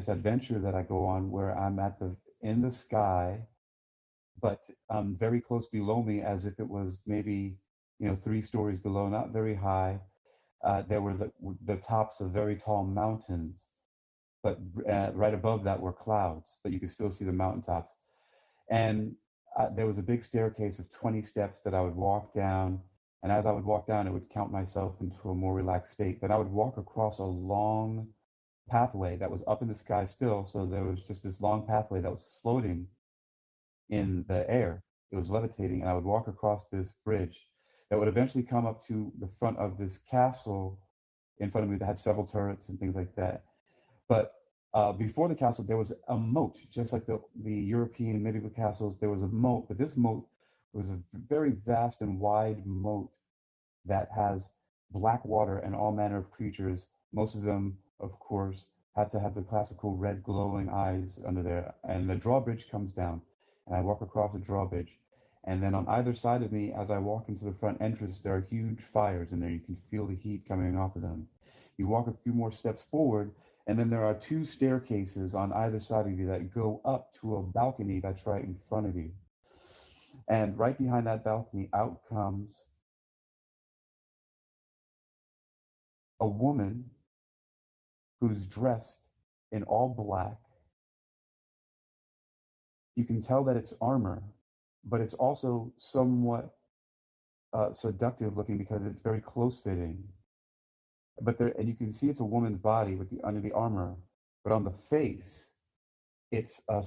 adventure that I go on where I'm in the sky, but very close below me, as if it was maybe 3 stories below, not very high. There were the tops of very tall mountains, but right above that were clouds, but you could still see the mountaintops. And there was a big staircase of 20 steps that I would walk down. And as I would walk down, it would count myself into a more relaxed state. But I would walk across a long pathway that was up in the sky still. So there was just this long pathway that was floating in the air. It was levitating. And I would walk across this bridge that would eventually come up to the front of this castle in front of me that had several turrets and things like that. But before the castle, there was a moat, just like the European medieval castles. There was a moat, but this moat was a very vast and wide moat that has black water and all manner of creatures. Most of them, of course, had to have the classical red glowing eyes under there. And the drawbridge comes down, and I walk across the drawbridge. And then on either side of me, as I walk into the front entrance, there are huge fires in there. You can feel the heat coming off of them. You walk a few more steps forward, and then there are 2 staircases on either side of you that go up to a balcony that's right in front of you. And right behind that balcony, out comes a woman who's dressed in all black. You can tell that it's armor, but it's also somewhat seductive looking because it's very close fitting. But there, and you can see it's a woman's body with under the armor, but on the face, it's a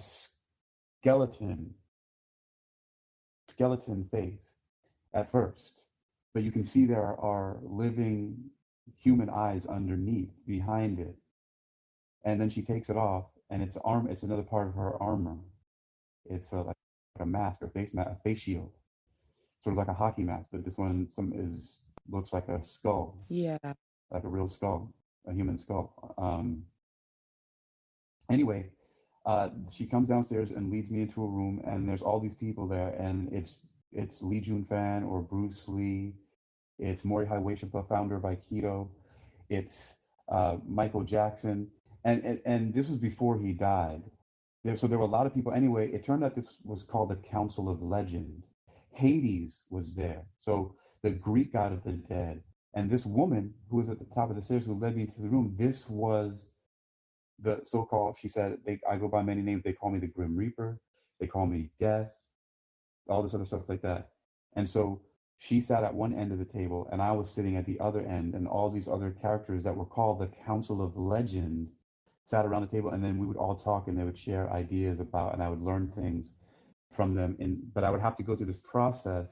skeleton face at first. But you can see there are living human eyes underneath, behind it. And then she takes it off, and it's another part of her armor. It's like a mask or face mask, a face shield, sort of like a hockey mask, but this one looks like a skull, Yeah. like a real skull, a human skull. Anyway, she comes downstairs and leads me into a room, and there's all these people there, and it's Lee Jun Fan or Bruce Lee, it's Morihei Ueshiba, founder of Aikido, it's Michael Jackson, and this was before he died. So there were a lot of people. Anyway, it turned out this was called the Council of Legend. Hades was there, so the Greek god of the dead. And this woman who was at the top of the stairs who led me into the room, this was the so-called, she said, I go by many names. They call me the Grim Reaper. They call me Death, all this other stuff like that. And so she sat at one end of the table, and I was sitting at the other end, and all these other characters that were called the Council of Legend sat around the table, and then we would all talk, and they would share ideas about, and I would learn things from them. But I would have to go through this process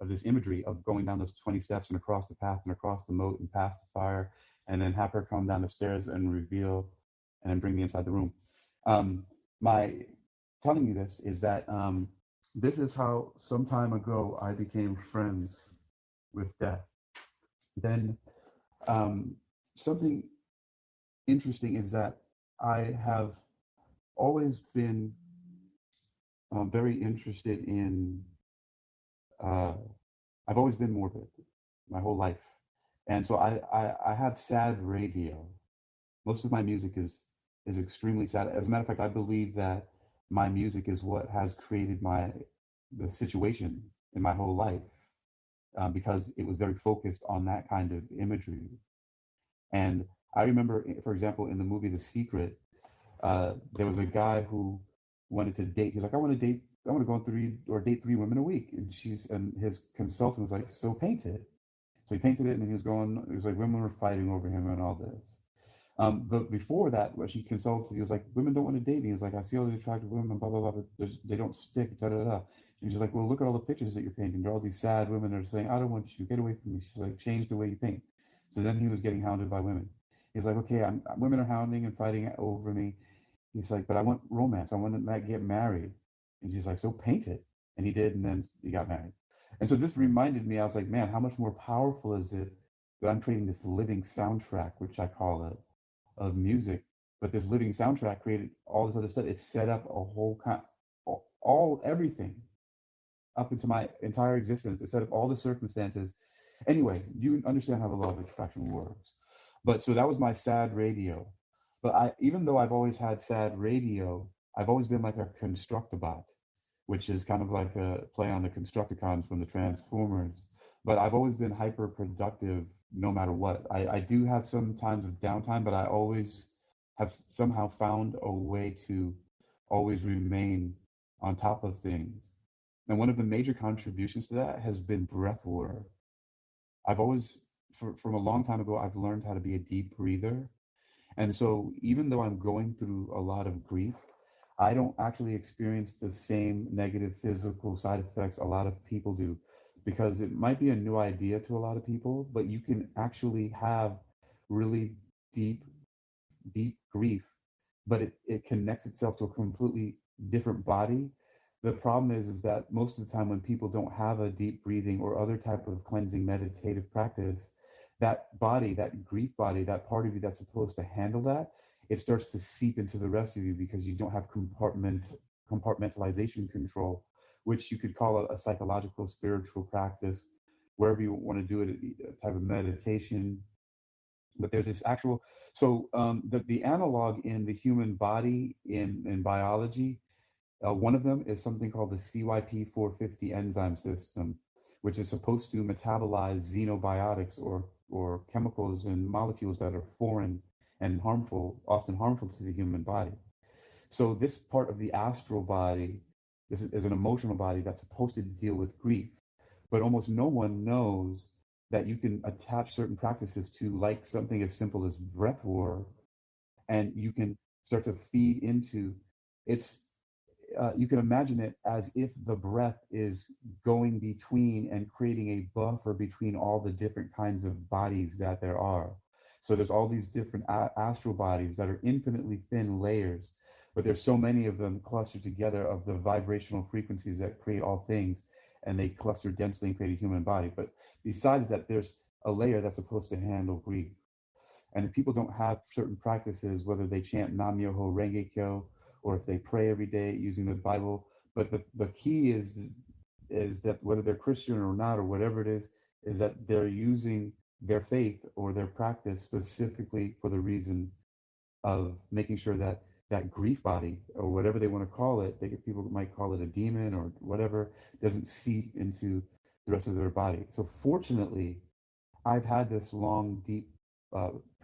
of this imagery of going down those 20 steps and across the path and across the moat and past the fire, and then have her come down the stairs and reveal and then bring me inside the room. My telling you this is that this is how some time ago I became friends with death. Then something interesting is that I have always been very interested in, I've always been morbid my whole life. And so I have sad radio. Most of my music is extremely sad. As a matter of fact, I believe that my music is what has created the situation in my whole life, because it was very focused on that kind of imagery. And I remember, for example, in the movie The Secret, there was a guy who wanted to date. He's like, I want to go on date 3 women a week. And his consultant was like, so paint it. So he painted it, and it was like women were fighting over him and all this. But before that, when she consulted, he was like, women don't want to date me. He was like, I see all these attractive women, blah, blah, blah, but they don't stick, da, da, da. And she's like, well, look at all the pictures that you're painting. There are all these sad women that are saying, I don't want you, get away from me. She's like, change the way you paint. So then he was getting hounded by women. He's like, okay, women are hounding and fighting over me. He's like, but I want romance. I want to get married. And she's like, so paint it. And he did, and then he got married. And so this reminded me, I was like, man, how much more powerful is it that I'm creating this living soundtrack, which I call it, of music. But this living soundtrack created all this other stuff. It set up a whole everything up into my entire existence. It set up all the circumstances. Anyway, you understand how the law of attraction works. But so that was my sad radio. But even though I've always had sad radio, I've always been like a Constructabot, which is kind of like a play on the Constructicons from the Transformers. But I've always been hyper productive no matter what. I do have some times of downtime, but I always have somehow found a way to always remain on top of things. And one of the major contributions to that has been breath work. I've always, from a long time ago, I've learned how to be a deep breather. And so even though I'm going through a lot of grief, I don't actually experience the same negative physical side effects a lot of people do, because it might be a new idea to a lot of people, but you can actually have really deep, deep grief, but it connects itself to a completely different body. The problem is that most of the time when people don't have a deep breathing or other type of cleansing meditative practice, that body, that grief body, that part of you that's supposed to handle that, it starts to seep into the rest of you because you don't have compartmentalization control, which you could call a psychological, spiritual practice, wherever you want to do it, a type of meditation. But there's this actual, so the analog in the human body in biology, one of them is something called the CYP450 enzyme system, which is supposed to metabolize xenobiotics or chemicals and molecules that are foreign and harmful, often harmful to the human body. So this part of the astral body, this is an emotional body that's supposed to deal with grief, but almost no one knows that you can attach certain practices to, like something as simple as breath work, and you can start to feed into it's you can imagine it as if the breath is going between and creating a buffer between all the different kinds of bodies that there are. So there's all these different astral bodies that are infinitely thin layers, but there's so many of them clustered together of the vibrational frequencies that create all things, and they cluster densely and create a human body. But besides that, there's a layer that's supposed to handle grief. And if people don't have certain practices, whether they chant Nam Myoho Renge Kyo, or if they pray every day using the Bible, but the key is that whether they're Christian or not, or whatever it is that they're using their faith or their practice specifically for the reason of making sure that that grief body, or whatever they want to call it, people might call it a demon or whatever, doesn't seep into the rest of their body. So fortunately, I've had this long, deep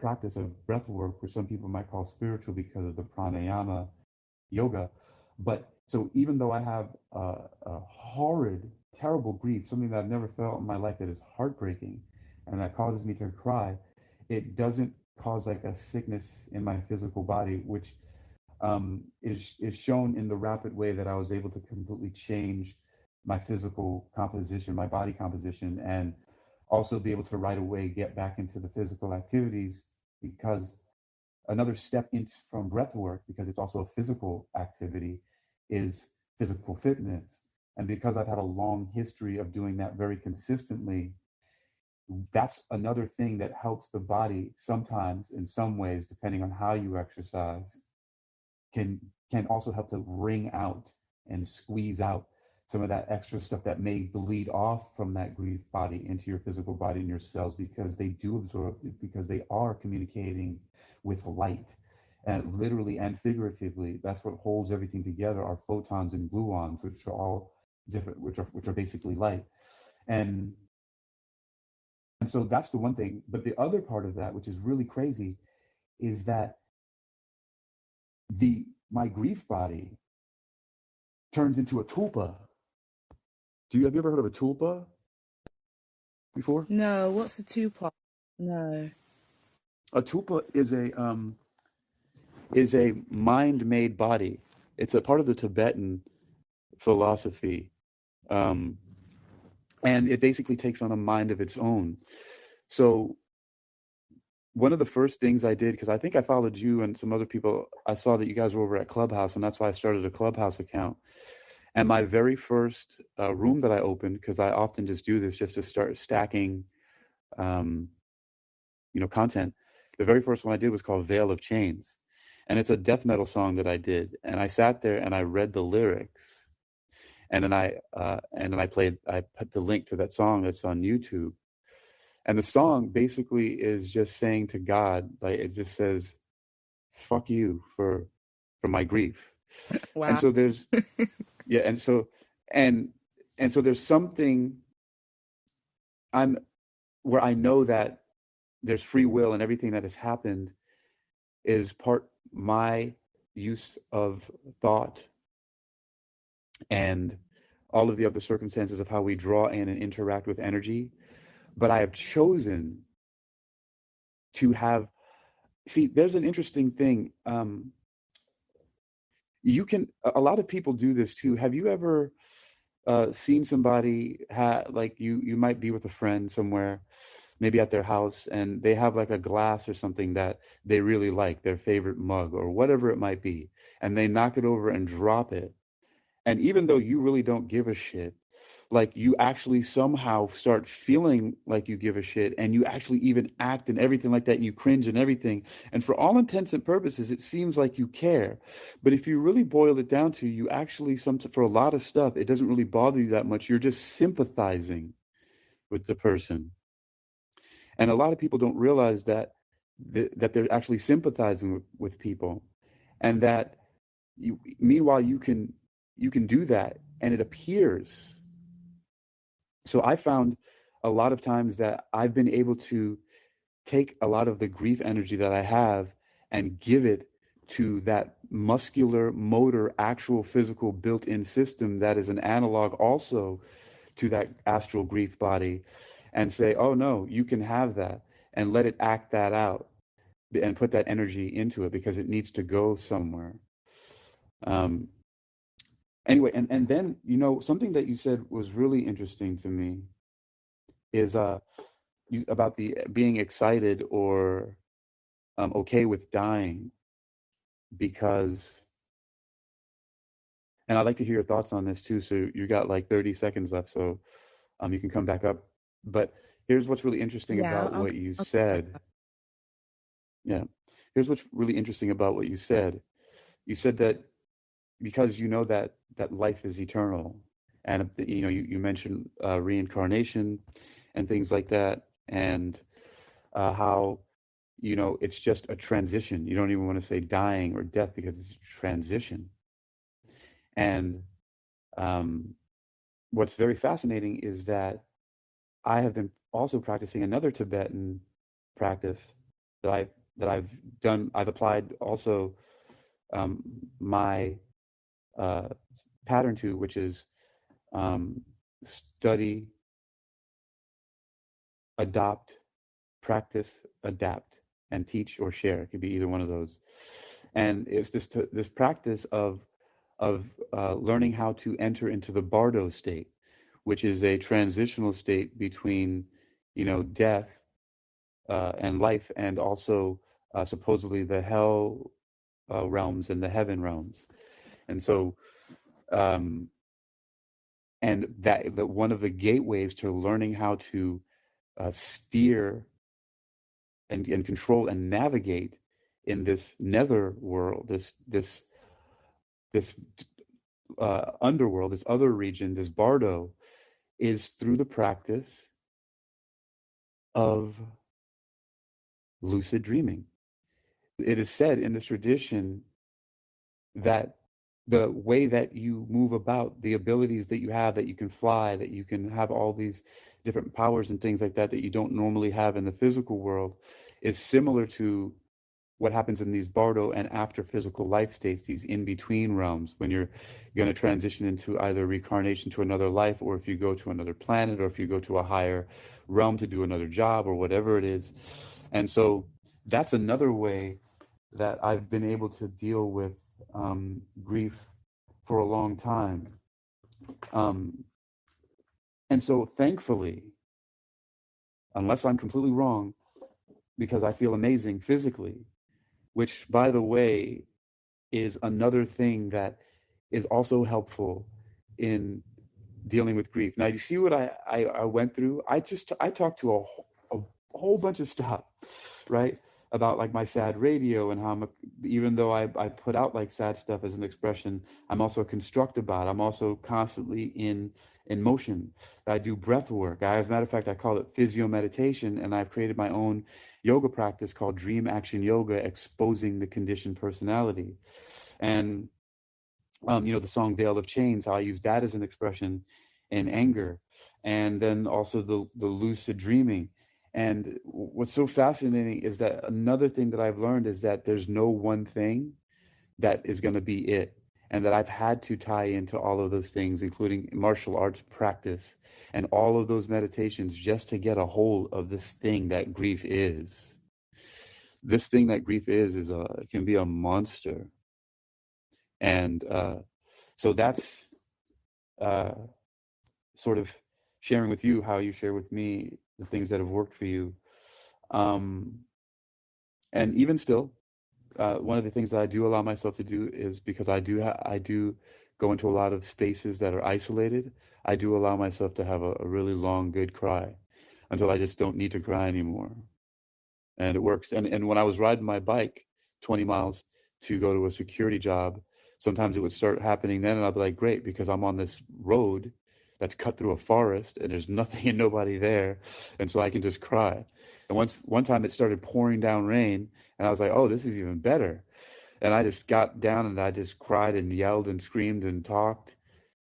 practice of breath work, which some people might call spiritual because of the pranayama yoga. But so even though I have a horrid, terrible grief, something that I've never felt in my life that is heartbreaking and that causes me to cry, it doesn't cause like a sickness in my physical body, which is shown in the rapid way that I was able to completely change my physical composition, my body composition, and also be able to right away get back into the physical activities, because another step in from breath work, because it's also a physical activity, is physical fitness. And because I've had a long history of doing that very consistently, that's another thing that helps the body sometimes, in some ways, depending on how you exercise, can also help to wring out and squeeze out some of that extra stuff that may bleed off from that grief body into your physical body and your cells, because they do absorb it, because they are communicating with light, and literally and figuratively, that's what holds everything together, are photons and gluons, which are all different, which are basically light. And so that's the one thing. But the other part of that, which is really crazy, is that my grief body turns into a tulpa. Have you ever heard of a tulpa before? No, what's a tulpa? No. A tulpa is a mind-made body. It's a part of the Tibetan philosophy And it basically takes on a mind of its own. So one of the first things I did, because I think I followed you and some other people, I saw that you guys were over at Clubhouse, and that's why I started a Clubhouse account. And my very first room that I opened, because I often just do this just to start stacking, content. The very first one I did was called Veil of Chains. And it's a death metal song that I did. And I sat there and I read the lyrics. And then I put the link to that song that's on YouTube. And the song basically is just saying to God, like, it just says, fuck you for my grief. Wow. And so there's, yeah. And so there's something where I know that there's free will, and everything that has happened is part my use of thought and all of the other circumstances of how we draw in and interact with energy. But I have chosen to there's an interesting thing. A lot of people do this too. Have you ever seen somebody like you might be with a friend somewhere, maybe at their house, and they have like a glass or something that they really like, their favorite mug or whatever it might be, and they knock it over and drop it. And even though you really don't give a shit, like, you actually somehow start feeling like you give a shit, and you actually even act and everything like that, and you cringe and everything. And for all intents and purposes, it seems like you care. But if you really boil it down to, you actually, for a lot of stuff, it doesn't really bother you that much. You're just sympathizing with the person. And a lot of people don't realize that they're actually sympathizing with people, and that meanwhile you can do that, and it appears. So I found a lot of times that I've been able to take a lot of the grief energy that I have and give it to that muscular, motor, actual physical built-in system that is an analog also to that astral grief body, and say, oh no, you can have that, and let it act that out and put that energy into it, because it needs to go somewhere. Anyway, and then, something that you said was really interesting to me is about the being excited or okay with dying, because, and I'd like to hear your thoughts on this too. So you got like 30 seconds left, so you can come back up. But here's what's really interesting about what you said. Yeah. Here's what's really interesting about what you said. You said that because you know that life is eternal, and you mentioned reincarnation and things like that, and how it's just a transition. You don't even want to say dying or death, because it's a transition. And what's very fascinating is that I have been also practicing another Tibetan practice that I've done. I've applied also my pattern to, which is study, adopt, practice, adapt, and teach or share. It could be either one of those. And it's this practice of learning how to enter into the bardo state, which is a transitional state between, death and life, and also supposedly the hell realms and the heaven realms. And so, and that one of the gateways to learning how to steer and control and navigate in this nether world, this underworld, this other region, this bardo, is through the practice of lucid dreaming. It is said in this tradition that the way that you move about, the abilities that you have, that you can fly, that you can have all these different powers and things like that you don't normally have in the physical world, is similar to what happens in these bardo and after physical life states, these in-between realms, when you're going to transition into either reincarnation to another life, or if you go to another planet, or if you go to a higher realm to do another job, or whatever it is. And so that's another way that I've been able to deal with grief for a long time. And so thankfully, unless I'm completely wrong, because I feel amazing physically, which, by the way, is another thing that is also helpful in dealing with grief. Now, you see what I went through? I talked to a whole bunch of stuff, right? About like my sad radio and how even though I put out like sad stuff as an expression, I'm also a constructive bot. I'm also constantly in motion. I do breath work. As a matter of fact, I call it physio meditation, and I've created my own yoga practice called Dream Action Yoga, exposing the conditioned personality. And the song Veil of Chains, how I use that as an expression in anger. And then also the lucid dreaming. And what's so fascinating is that another thing that I've learned is that there's no one thing that is going to be it. And that I've had to tie into all of those things, including martial arts practice and all of those meditations, just to get a hold of this thing that grief is. This thing that grief is it can be a monster. And so that's sort of sharing with you how you share with me the things that have worked for you. And even still, one of the things that I do allow myself to do is, because I do go into a lot of spaces that are isolated, I do allow myself to have a really long, good cry until I just don't need to cry anymore. And it works. And when I was riding my bike 20 miles to go to a security job, sometimes it would start happening then, and I'd be like, great, because I'm on this road that's cut through a forest and there's nothing and nobody there, and so I can just cry. And one time it started pouring down rain, and I was like, oh, this is even better. And I just got down and I just cried and yelled and screamed and talked,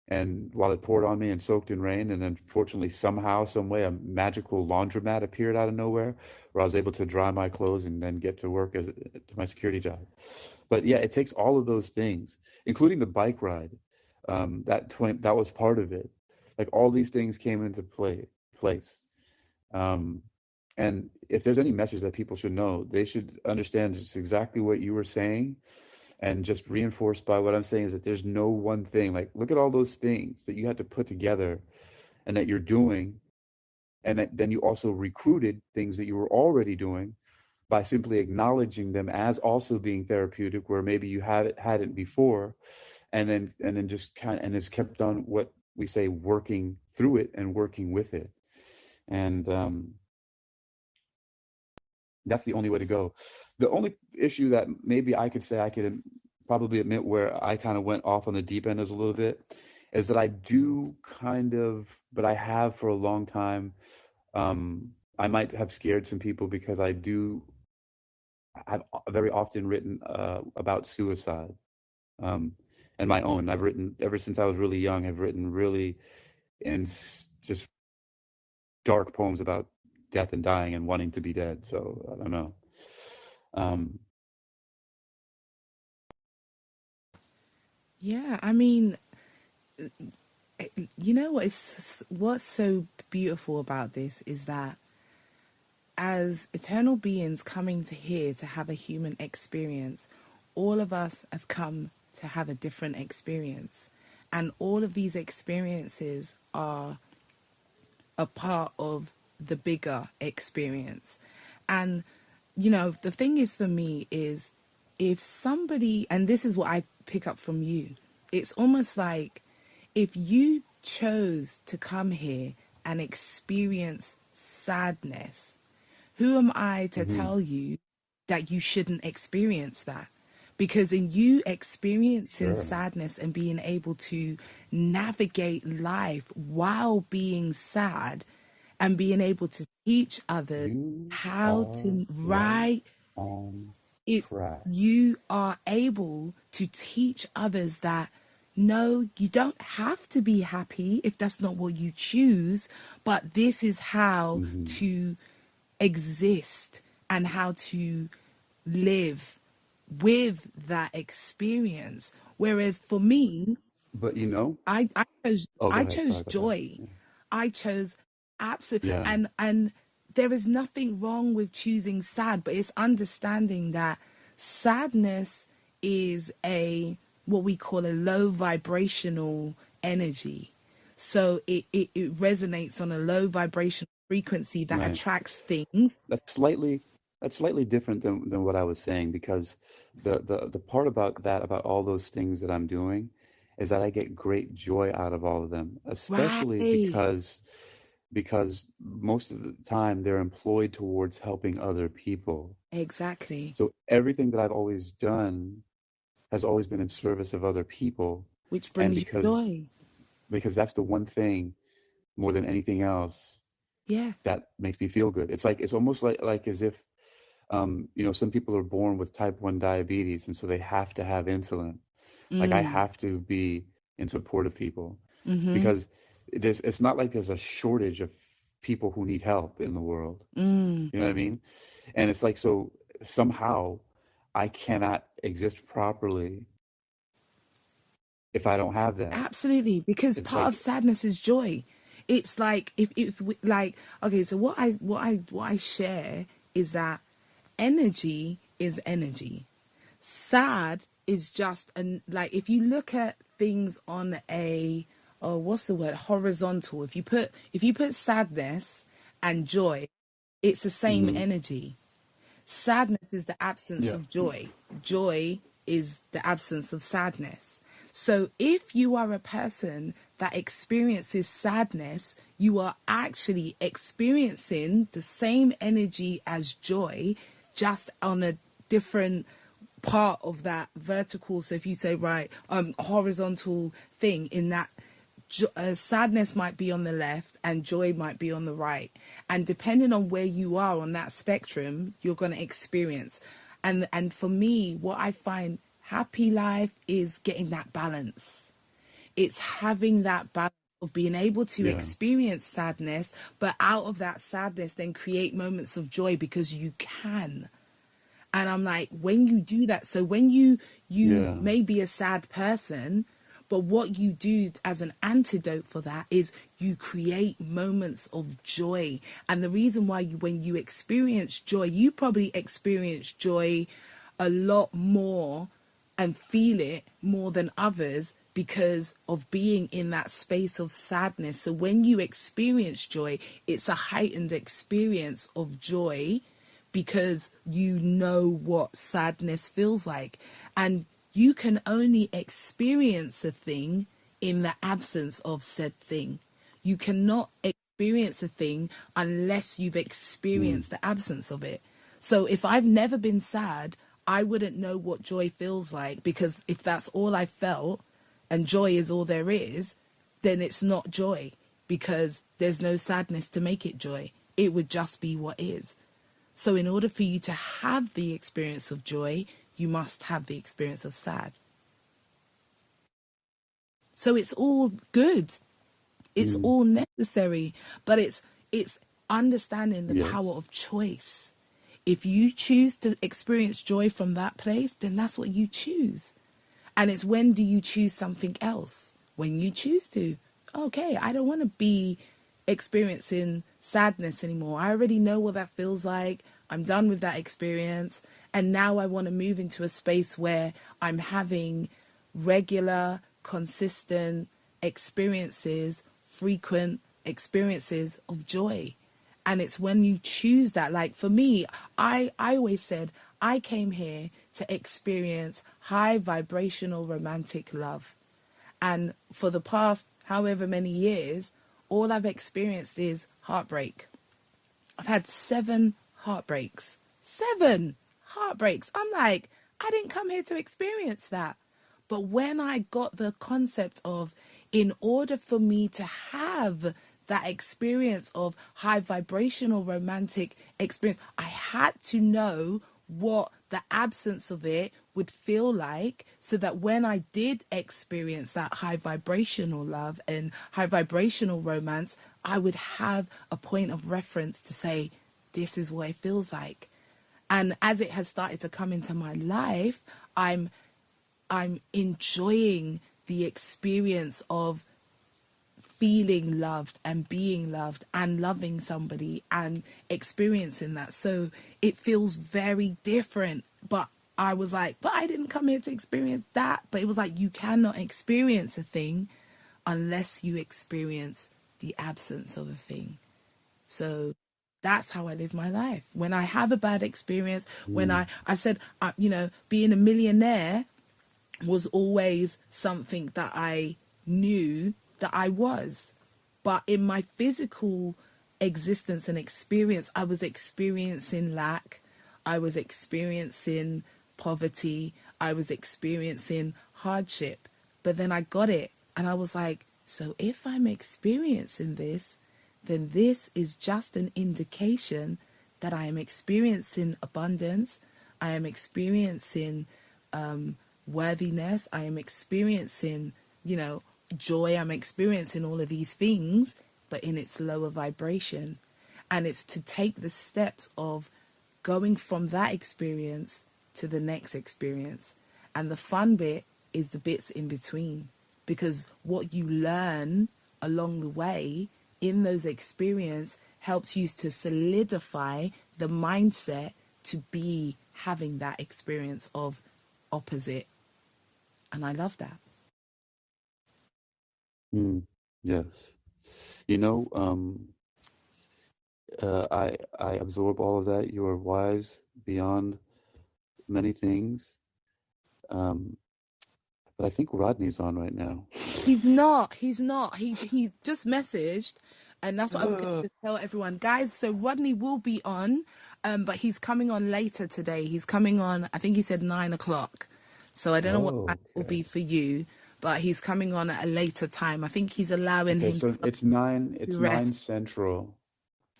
and while it poured on me and soaked in rain. And then fortunately, somehow, some way, a magical laundromat appeared out of nowhere where I was able to dry my clothes and then get to work to my security job. But yeah, it takes all of those things, including the bike ride. That was part of it. Like all these things came into place. Um, and if there's any message that people should know, they should understand just exactly what you were saying, and just reinforced by what I'm saying is that there's no one thing. Like, look at all those things that you had to put together and that you're doing, and then you also recruited things that you were already doing by simply acknowledging them as also being therapeutic, where maybe you hadn't before, and then just and it's kept on what we say, working through it and working with it. And that's the only way to go. The only issue that maybe I could say I could probably admit where I kind of went off on the deep end is a little bit, is that I do kind of, but I have for a long time. I might have scared some people because I've very often written about suicide, um, and my own. I've written ever since I was really young. I've written really in just dark poems about death and dying and wanting to be dead. So I don't know. Um, Yeah, I mean, you know what's so beautiful about this is that as eternal beings coming to here to have a human experience, all of us have come to have a different experience. And all of these experiences are a part of the bigger experience. And, the thing is for me is if somebody, and this is what I pick up from you, it's almost like if you chose to come here and experience sadness, who am I to mhm. tell you that you shouldn't experience that? Because in you experiencing Sure. sadness and being able to navigate life while being sad and being able to teach others You how are to right write, on it's track. you are able to teach others that no, you don't have to be happy if that's not what you choose, but this is how Hmm. to exist and how to live with that experience. Whereas for me, But I chose oh, go I ahead. chose Sorry about that. joy. I chose absolute Yeah. and there is nothing wrong with choosing sad, but it's understanding that sadness is a what we call a low vibrational energy. So it resonates on a low vibrational frequency that Right. attracts things. That's slightly different than what I was saying, because the part about that, about all those things that I'm doing, is that I get great joy out of all of them, especially Right. because most of the time they're employed towards helping other people. Exactly. So everything that I've always done has always been in service of other people, Which and brings you joy. because that's the one thing more than anything else Yeah. that makes me feel good. It's almost like as if some people are born with type 1 diabetes, and so they have to have insulin. Like, I Mm. have to be in support of people, Mm-hmm. because it's not like there's a shortage of people who need help in the world. Mm. You know what I mean? And it's like, so somehow I cannot exist properly if I don't have that. Absolutely, because It's part of like, sadness is joy. It's like if we, like, okay, so what I share is that energy is energy. Sad is just an, like, if you look at things on a, oh, what's the word, horizontal. If you put sadness and joy, it's the same mhm, energy. Sadness is the absence yeah, of joy. Joy is the absence of sadness. So if you are a person that experiences sadness, you are actually experiencing the same energy as joy, just on a different part of that vertical. So if you say, right, horizontal thing, in that sadness might be on the left and joy might be on the right, and depending on where you are on that spectrum, you're going to experience. And for me, what I find happy life is getting that balance. It's having that balance of being able to yeah, experience sadness, but out of that sadness then create moments of joy, because you can. And I'm like, when you do that, so when you yeah, may be a sad person, but what you do as an antidote for that is you create moments of joy. And the reason why when you experience joy, you probably experience joy a lot more and feel it more than others, because of being in that space of sadness. So when you experience joy, it's a heightened experience of joy, because you know what sadness feels like. And you can only experience a thing in the absence of said thing. You cannot experience a thing unless you've mm, experienced the absence of it. So if I've never been sad, I wouldn't know what joy feels like, because if that's all I felt and joy is all there is, then it's not joy, because there's no sadness to make it joy. It would just be what is. So in order for you to have the experience of joy, you must have the experience of sad. So it's all good. It's mm, all necessary, but it's understanding the power yes, of choice. If you choose to experience joy from that place, then that's what you choose. And it's, when do you choose something else? When you choose to. Okay, I don't want to be experiencing sadness anymore. I already know what that feels like. I'm done with that experience. And now I want to move into a space where I'm having regular, consistent experiences, frequent experiences of joy. And it's when you choose that, like for me, I always said I came here to experience high vibrational romantic love. And for the past however many years, all I've experienced is heartbreak. I've had 7 heartbreaks. 7 heartbreaks. I'm like, I didn't come here to experience that. But when I got the concept of, in order for me to have that experience of high vibrational romantic experience, I had to know what the absence of it would feel like, so that when I did experience that high vibrational love and high vibrational romance, I would have a point of reference to say, this is what it feels like. And as it has started to come into my life, I'm enjoying the experience of feeling loved and being loved and loving somebody and experiencing that. So it feels very different. But I was like, but I didn't come here to experience that. But it was like, you cannot experience a thing unless you experience the absence of a thing. So that's how I live my life. When I have a bad experience, when I've said, being a millionaire was always something that I knew that I was. But in my physical existence and experience, I was experiencing lack. I was experiencing poverty. I was experiencing hardship. But then I got it. And I was like, so if I'm experiencing this, then this is just an indication that I am experiencing abundance. I am experiencing worthiness. I am experiencing, joy. I'm experiencing all of these things, but in its lower vibration. And it's to take the steps of going from that experience to the next experience. And the fun bit is the bits in between, because what you learn along the way in those experiences helps you to solidify the mindset to be having that experience of opposite. And I love that. Yes. I absorb all of that. You are wise beyond many things. But I think Rodney's on right now. He's not. He just messaged, and that's what I was going to tell everyone, guys. So Rodney will be on, but he's coming on later today. He's coming on. I think he said 9 o'clock. So I don't know what time it will be for you, but he's coming on at a later time. I think he's allowing him. So it's 9. It's rest. 9 Central.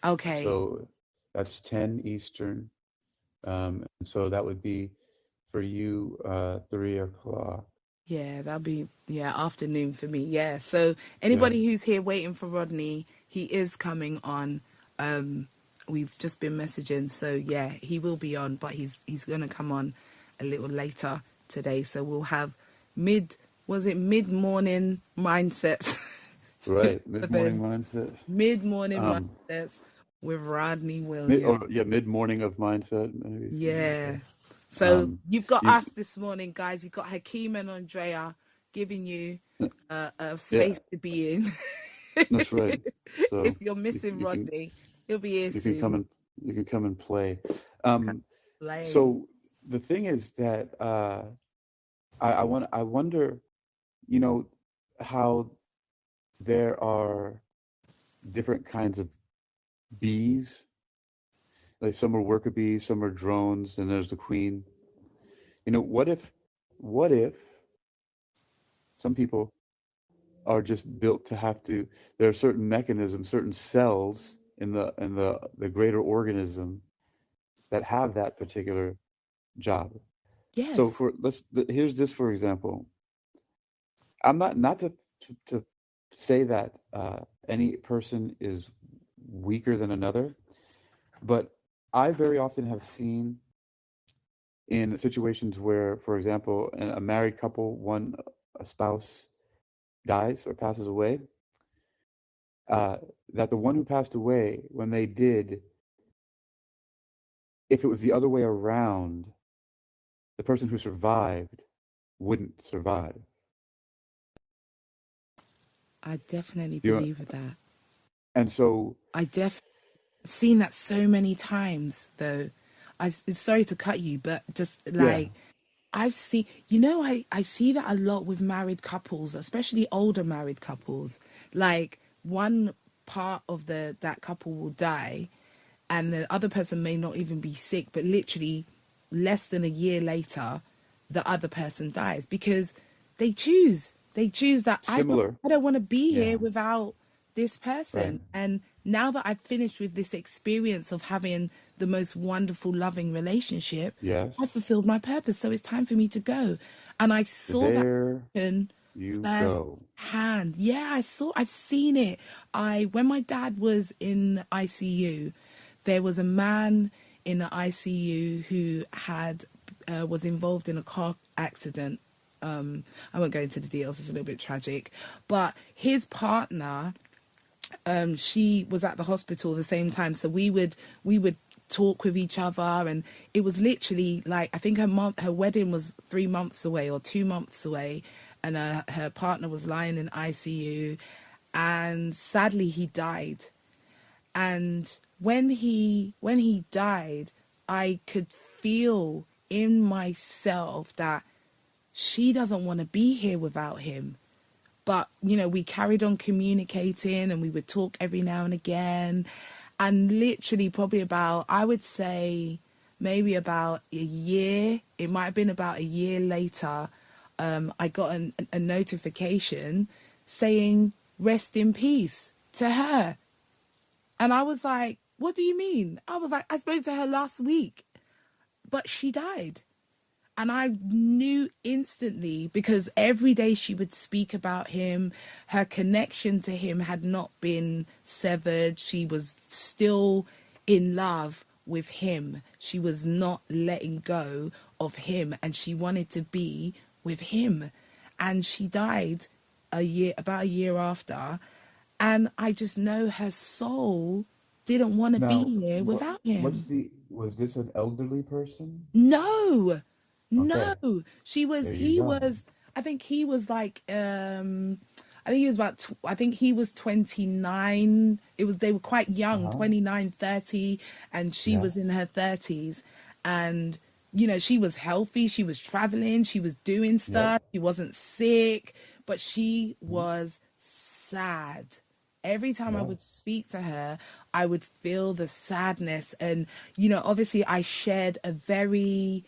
Okay. So that's 10 Eastern. And so that would be for you 3 o'clock. Yeah, that'll be afternoon for me. Yeah. So anybody who's here waiting for Rodney, he is coming on. We've just been messaging, so yeah, he will be on, but he's gonna come on a little later today. So we'll have mid-morning mindsets. Right, mid-morning mindset. Mid-morning mindsets with Rodney Williams. Mid-morning of mindset, maybe. Yeah. So you've got us this morning, guys. You've got Hakeem and Aundrea giving you a space to be in. That's right. So if you're missing Rodney, he'll be here soon. You can come and play. So the thing is that I wonder, how there are different kinds of bees. Like some are worker bees, some are drones, and there's the queen. What if some people are just built to have to? There are certain mechanisms, certain cells in the greater organism that have that particular job. Yes. So here's this, for example. I'm not to say that any person is weaker than another, but I very often have seen in situations where, for example, a married couple, a spouse dies or passes away, that the one who passed away, when they did, if it was the other way around, the person who survived wouldn't survive. I definitely believe that. And so I've seen that so many times, though. Sorry to cut you, but just like I've seen, I see that a lot with married couples, especially older married couples. Like one part of that couple will die, and the other person may not even be sick, but literally less than a year later, the other person dies because they choose that I don't want to be here without this person. Right. And now that I've finished with this experience of having the most wonderful, loving relationship, I fulfilled my purpose. So it's time for me to go. And I saw that happen firsthand. Yeah, I've seen it. When my dad was in ICU, there was a man in the ICU who was involved in a car accident. I won't go into the details, it's a little bit tragic, but his partner, she was at the hospital at the same time, so we would talk with each other, and it was literally like, I think her wedding was 3 months away or 2 months away, and her partner was lying in ICU, and sadly he died. And when he died, I could feel in myself that she doesn't want to be here without him. But, we carried on communicating, and we would talk every now and again. And literally probably about, I would say, maybe about a year, it might have been about a year later, I got a notification saying, "Rest in peace" to her. And I was like, "What do you mean?" I was like, "I spoke to her last week, but she died." And I knew instantly, because every day she would speak about him. Her connection to him had not been severed. She was still in love with him. She was not letting go of him, and she wanted to be with him. And she died about a year after. And I just know her soul didn't want to be Now, here without him. was this an elderly person? No, Okay, no. there you He go. was, I think he was like, I think he was I think he was 29. They were quite young, Uh-huh. 29, 30, and she was in Yes. her 30s. And, she was healthy. She was traveling. She was doing Yep. stuff. She wasn't sick, but she Mhm. was sad. Every time I would Yes. speak to her, I would feel the sadness. And, obviously I shared a very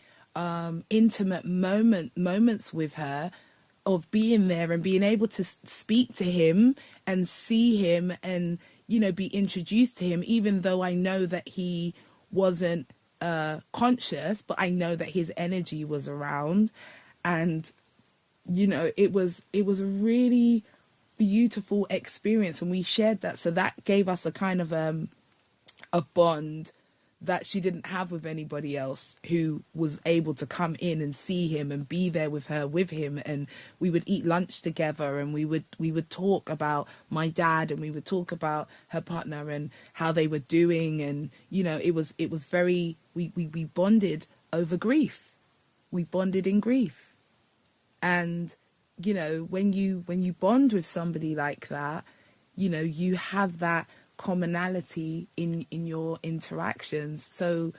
intimate moments with her, of being there and being able to speak to him and see him and, be introduced to him, even though I know that he wasn't conscious, but I know that his energy was around. And, it was a really beautiful experience, and we shared that. So that gave us a kind of a bond that she didn't have with anybody else, who was able to come in and see him and be there with him. And we would eat lunch together, and we would talk about my dad, and we would talk about her partner and how they were doing. And it was very, we bonded over grief. We bonded in grief. And when you bond with somebody like that, you have that commonality in your interactions. So,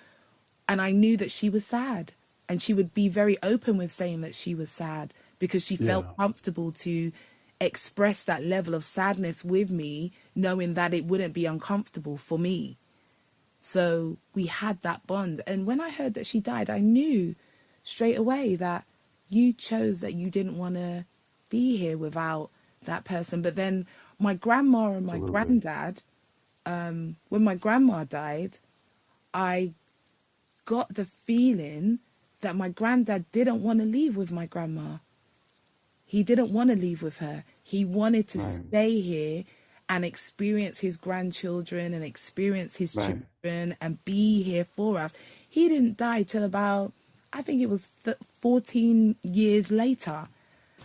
and I knew that she was sad, and she would be very open with saying that she was sad, because she felt Yeah. comfortable to express that level of sadness with me, knowing that it wouldn't be uncomfortable for me. So we had that bond. And when I heard that she died, I knew straight away that you chose that you didn't want to be here without that person. But then my grandma and my Absolutely. granddad, when my grandma died, I got the feeling that my granddad didn't want to leave with my grandma. He didn't want to leave with her. He wanted to Right. stay here and experience his grandchildren and experience his Right. children and be here for us. He didn't die till about, I think it was 14 years later.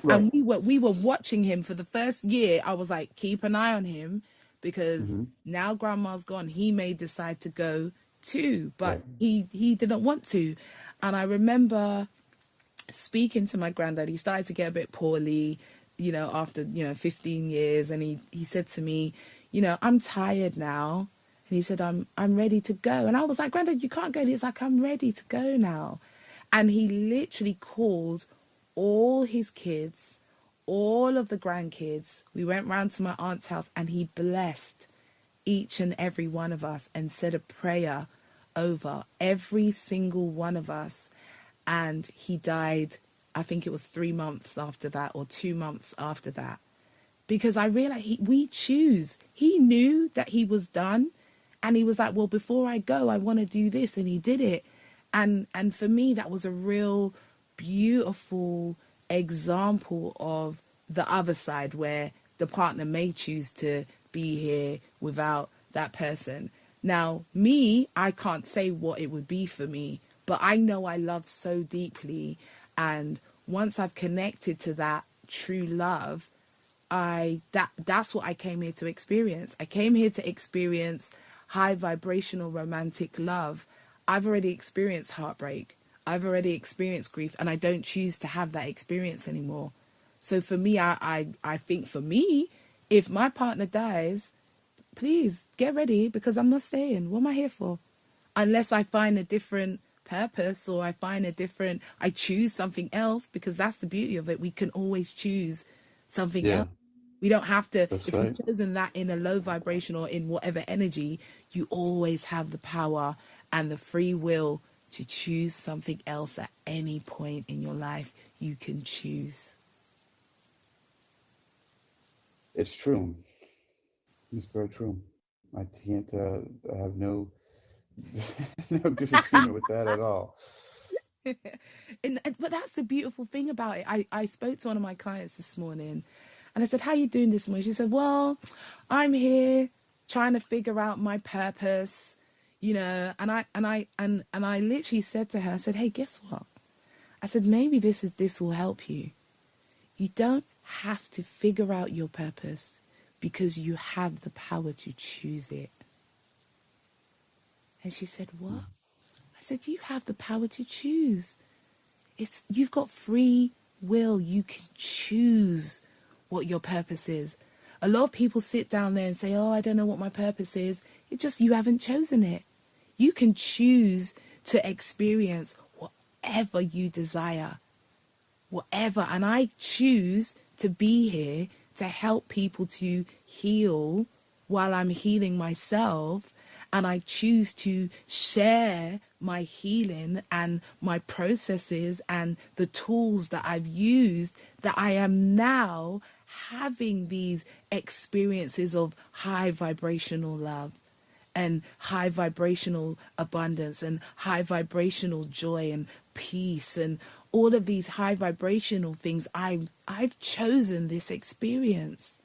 Right. And we were watching him for the first year. I was like, keep an eye on him, because Mm-hmm. now grandma's gone. He may decide to go too, but Right. he didn't want to. And I remember speaking to my granddad. He started to get a bit poorly, after 15 years. And he said to me, "I'm tired now." And he said, I'm ready to go. And I was like, "Granddad, you can't go." And he's like, "I'm ready to go now." And he literally called all his kids, all of the grandkids. We went round to my aunt's house, and he blessed each and every one of us and said a prayer over every single one of us. And he died, I think it was 3 months after that, or 2 months after that. Because I realized we choose. He knew that he was done, and he was like, "Well, before I go, I want to do this," and he did it. And for me, that was a real beautiful example of the other side, where the partner may choose to be here without that person. Now, me, I can't say what it would be for me, but I know I love so deeply. And once I've connected to that true love, that's what I came here to experience. I came here to experience high vibrational romantic love. I've already experienced heartbreak. I've already experienced grief, and I don't choose to have that experience anymore. So for me, I think for me, if my partner dies, please get ready, because I'm not staying. What am I here for? Unless I find a different purpose, or I choose something else, because that's the beauty of it. We can always choose something Yeah, else. We don't have to, that's if you've right. chosen that in a low vibration or in whatever energy, you always have the power and the free will to choose something else at any point in your life. You can choose. It's true. It's very true. I can't. I have no no disagreement with that at all. But that's the beautiful thing about it. I spoke to one of my clients this morning, and I said, "How you doing this morning?" She said, "Well, I'm here trying to figure out my purpose, you know." And I literally said to her, I said, "Hey, guess what?" I said, "Maybe this will help you. You don't have to figure out your purpose, because you have the power to choose it." And she said, "What?" I said, "You have the power to choose. You've got free will. You can choose what your purpose is." A lot of people sit down there and say, "Oh, I don't know what my purpose is." It's just you haven't chosen it. You can choose to experience whatever you desire, whatever. And I choose to be here to help people to heal while I'm healing myself. And I choose to share my healing and my processes and the tools that I've used, that I am now having these experiences of high vibrational love and high vibrational abundance and high vibrational joy and peace and all of these high vibrational things. I've chosen this experience,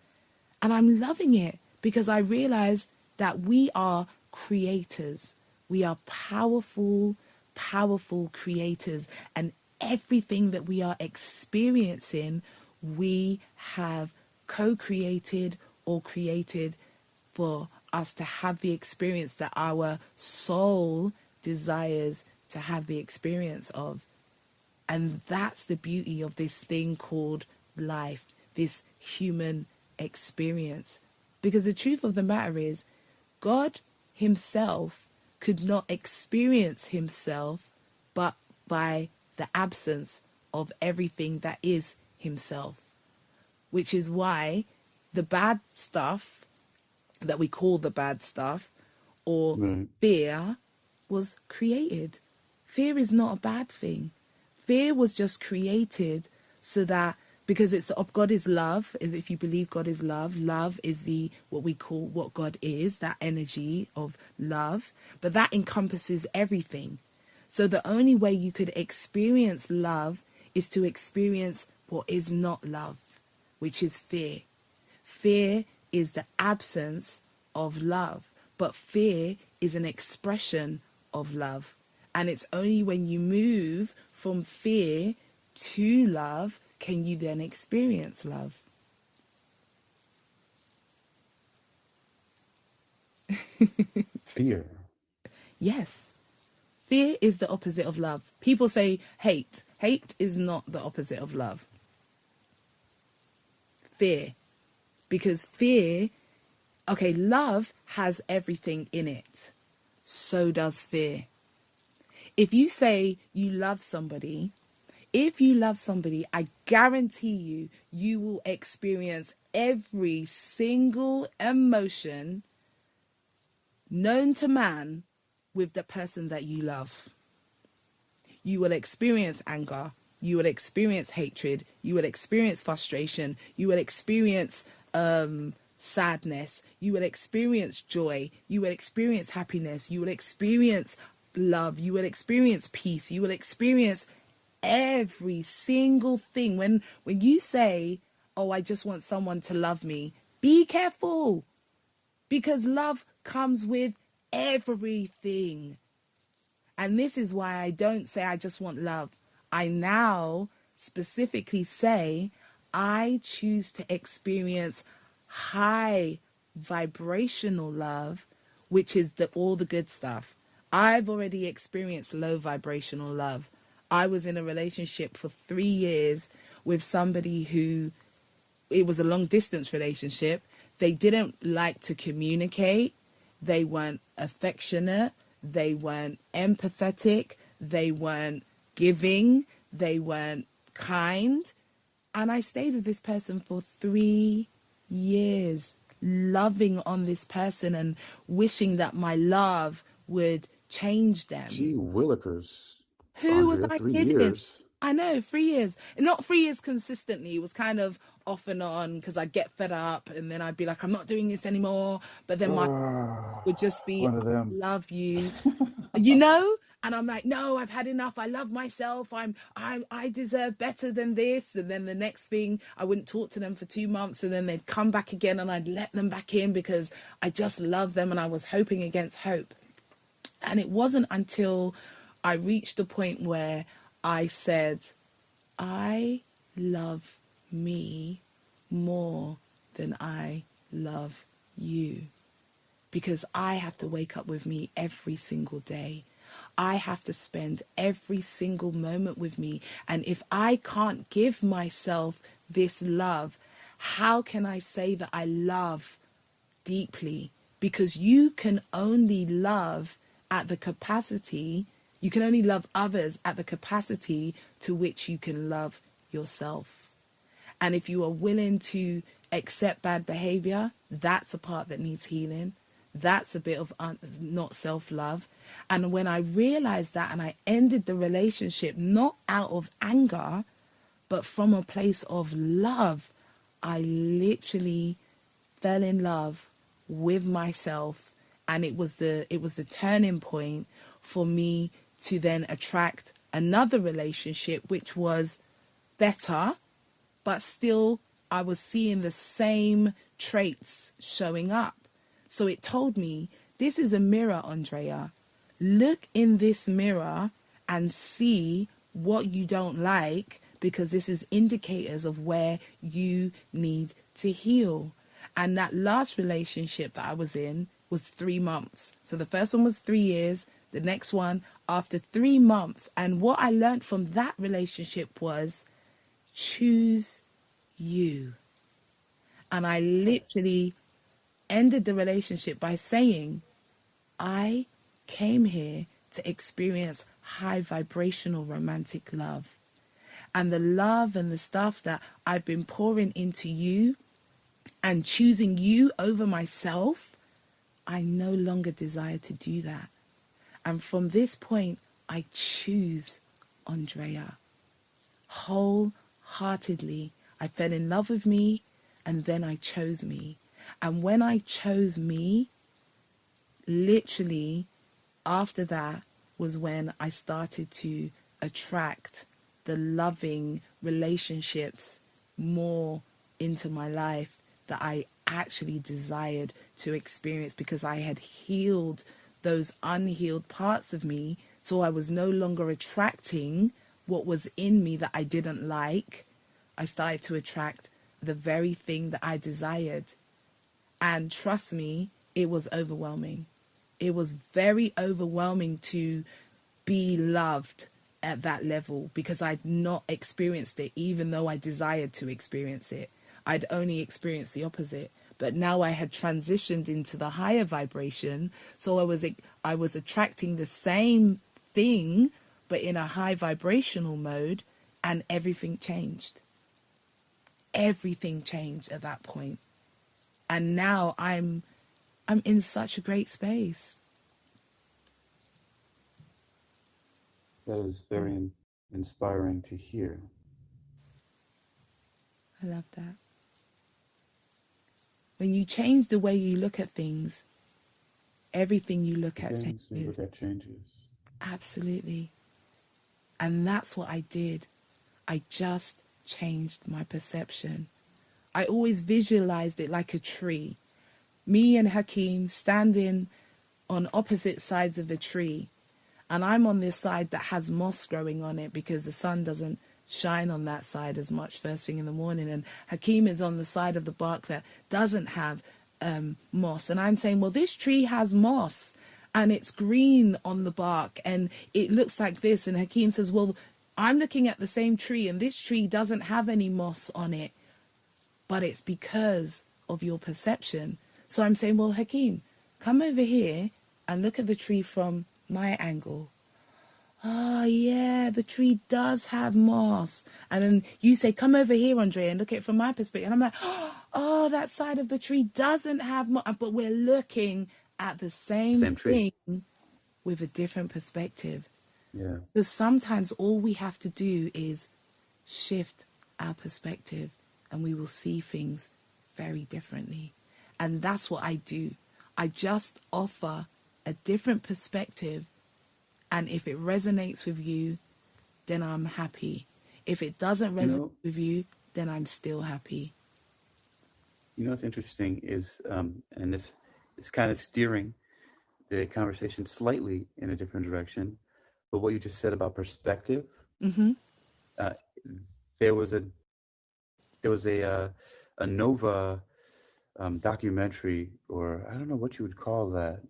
and I'm loving it, because I realize that we are creators. We are powerful, powerful creators, and everything that we are experiencing, we have co-created or created for us to have the experience that our soul desires to have the experience of. And that's the beauty of this thing called life, this human experience. Because the truth of the matter is, God himself could not experience himself but by the absence of everything that is himself. Which is why the bad stuff that we call the bad stuff, or Right. fear, was created. Fear is not a bad thing. Fear was just created so that, because it's God is love. If you believe God is love, love is what we call what God is, that energy of love. But that encompasses everything. So the only way you could experience love is to experience what is not love, which is fear. Fear is the absence of love, but fear is an expression of love. And it's only when you move from fear to love can you then experience love. Fear. Yes, fear is the opposite of love. People say hate. Hate is not the opposite of love. Fear. Because fear, okay, love has everything in it. So does fear. If you say you love somebody, I guarantee you, you will experience every single emotion known to man with the person that you love. You will experience anger. You will experience hatred. You will experience frustration. You will experience sadness. You will experience joy. You will experience happiness. You will experience love. You will experience peace. You will experience every single thing. When you say, "Oh, I just want someone to love me," be careful, because love comes with everything. And this is why I don't say I just want love. I now specifically say I choose to experience high vibrational love, which is all the good stuff. I've already experienced low vibrational love. I was in a relationship for 3 years with somebody who, it was a long distance relationship. They didn't like to communicate. They weren't affectionate. They weren't empathetic. They weren't giving. They weren't kind. And I stayed with this person for 3 years, loving on this person and wishing that my love would change them. Gee willikers. Who was Aundrea, I 3 kidding? years. I know, 3 years. Not 3 years consistently. It was kind of off and on because I'd get fed up and then I'd be like, I'm not doing this anymore. But then my would just be, one of them. I love you, you know? And I'm like, no, I've had enough. I love myself. I deserve better than this. And then the next thing, I wouldn't talk to them for 2 months, and then they'd come back again, and I'd let them back in because I just love them, and I was hoping against hope. And it wasn't until I reached the point where I said, I love me more than I love you, because I have to wake up with me every single day. I have to spend every single moment with me. And if I can't give myself this love, how can I say that I love deeply? Because you can only love at the capacity, you can only love others at the capacity to which you can love yourself. And if you are willing to accept bad behavior, that's a part that needs healing. That's a bit of not self-love. And when I realized that, and I ended the relationship, not out of anger, but from a place of love, I literally fell in love with myself. And it was the turning point for me to then attract another relationship, which was better, but still I was seeing the same traits showing up. So it told me, this is a mirror, Aundrea. Look in this mirror and see what you don't like, because this is indicators of where you need to heal. And that last relationship that I was in was 3 months. So the first one was 3 years, the next one after 3 months. And what I learned from that relationship was, choose you. And I literally ended the relationship by saying, I came here to experience high vibrational romantic love. And the love and the stuff that I've been pouring into you and choosing you over myself, I no longer desire to do that. And from this point, I choose Aundrea wholeheartedly. I fell in love with me, and then I chose me. And when I chose me, literally after that was when I started to attract the loving relationships more into my life that I actually desired to experience, because I had healed those unhealed parts of me. So I was no longer attracting what was in me that I didn't like. I started to attract the very thing that I desired. And trust me, it was overwhelming. It was very overwhelming to be loved at that level, because I'd not experienced it, even though I desired to experience it. I'd only experienced the opposite. But now I had transitioned into the higher vibration. So I was attracting the same thing, but in a high vibrational mode, and everything changed. Everything changed at that point. And now I'm in such a great space. That is very inspiring to hear. I love that. When you change the way you look at things, everything you look at changes. Absolutely. And that's what I did. I just changed my perception. I always visualized it like a tree. Me and Hakeem standing on opposite sides of a tree. And I'm on this side that has moss growing on it, because the sun doesn't shine on that side as much first thing in the morning. And Hakeem is on the side of the bark that doesn't have moss. And I'm saying, well, this tree has moss and it's green on the bark and it looks like this. And Hakeem says, well, I'm looking at the same tree, and this tree doesn't have any moss on it, but it's because of your perception. So I'm saying, well, Hakeem, come over here and look at the tree from my angle. Oh, yeah, the tree does have moss. And then you say, come over here, Aundrea, and look at it from my perspective. And I'm like, oh, that side of the tree doesn't have moss. But we're looking at the same tree thing with a different perspective. Yeah. So sometimes all we have to do is shift our perspective and we will see things very differently. And that's what I do. I just offer a different perspective, and if it resonates with you, then I'm happy. If it doesn't resonate with you, then I'm still happy. What's interesting is, and this is kind of steering the conversation slightly in a different direction, but what you just said about perspective, there was a Nova documentary, or I don't know what you would call that,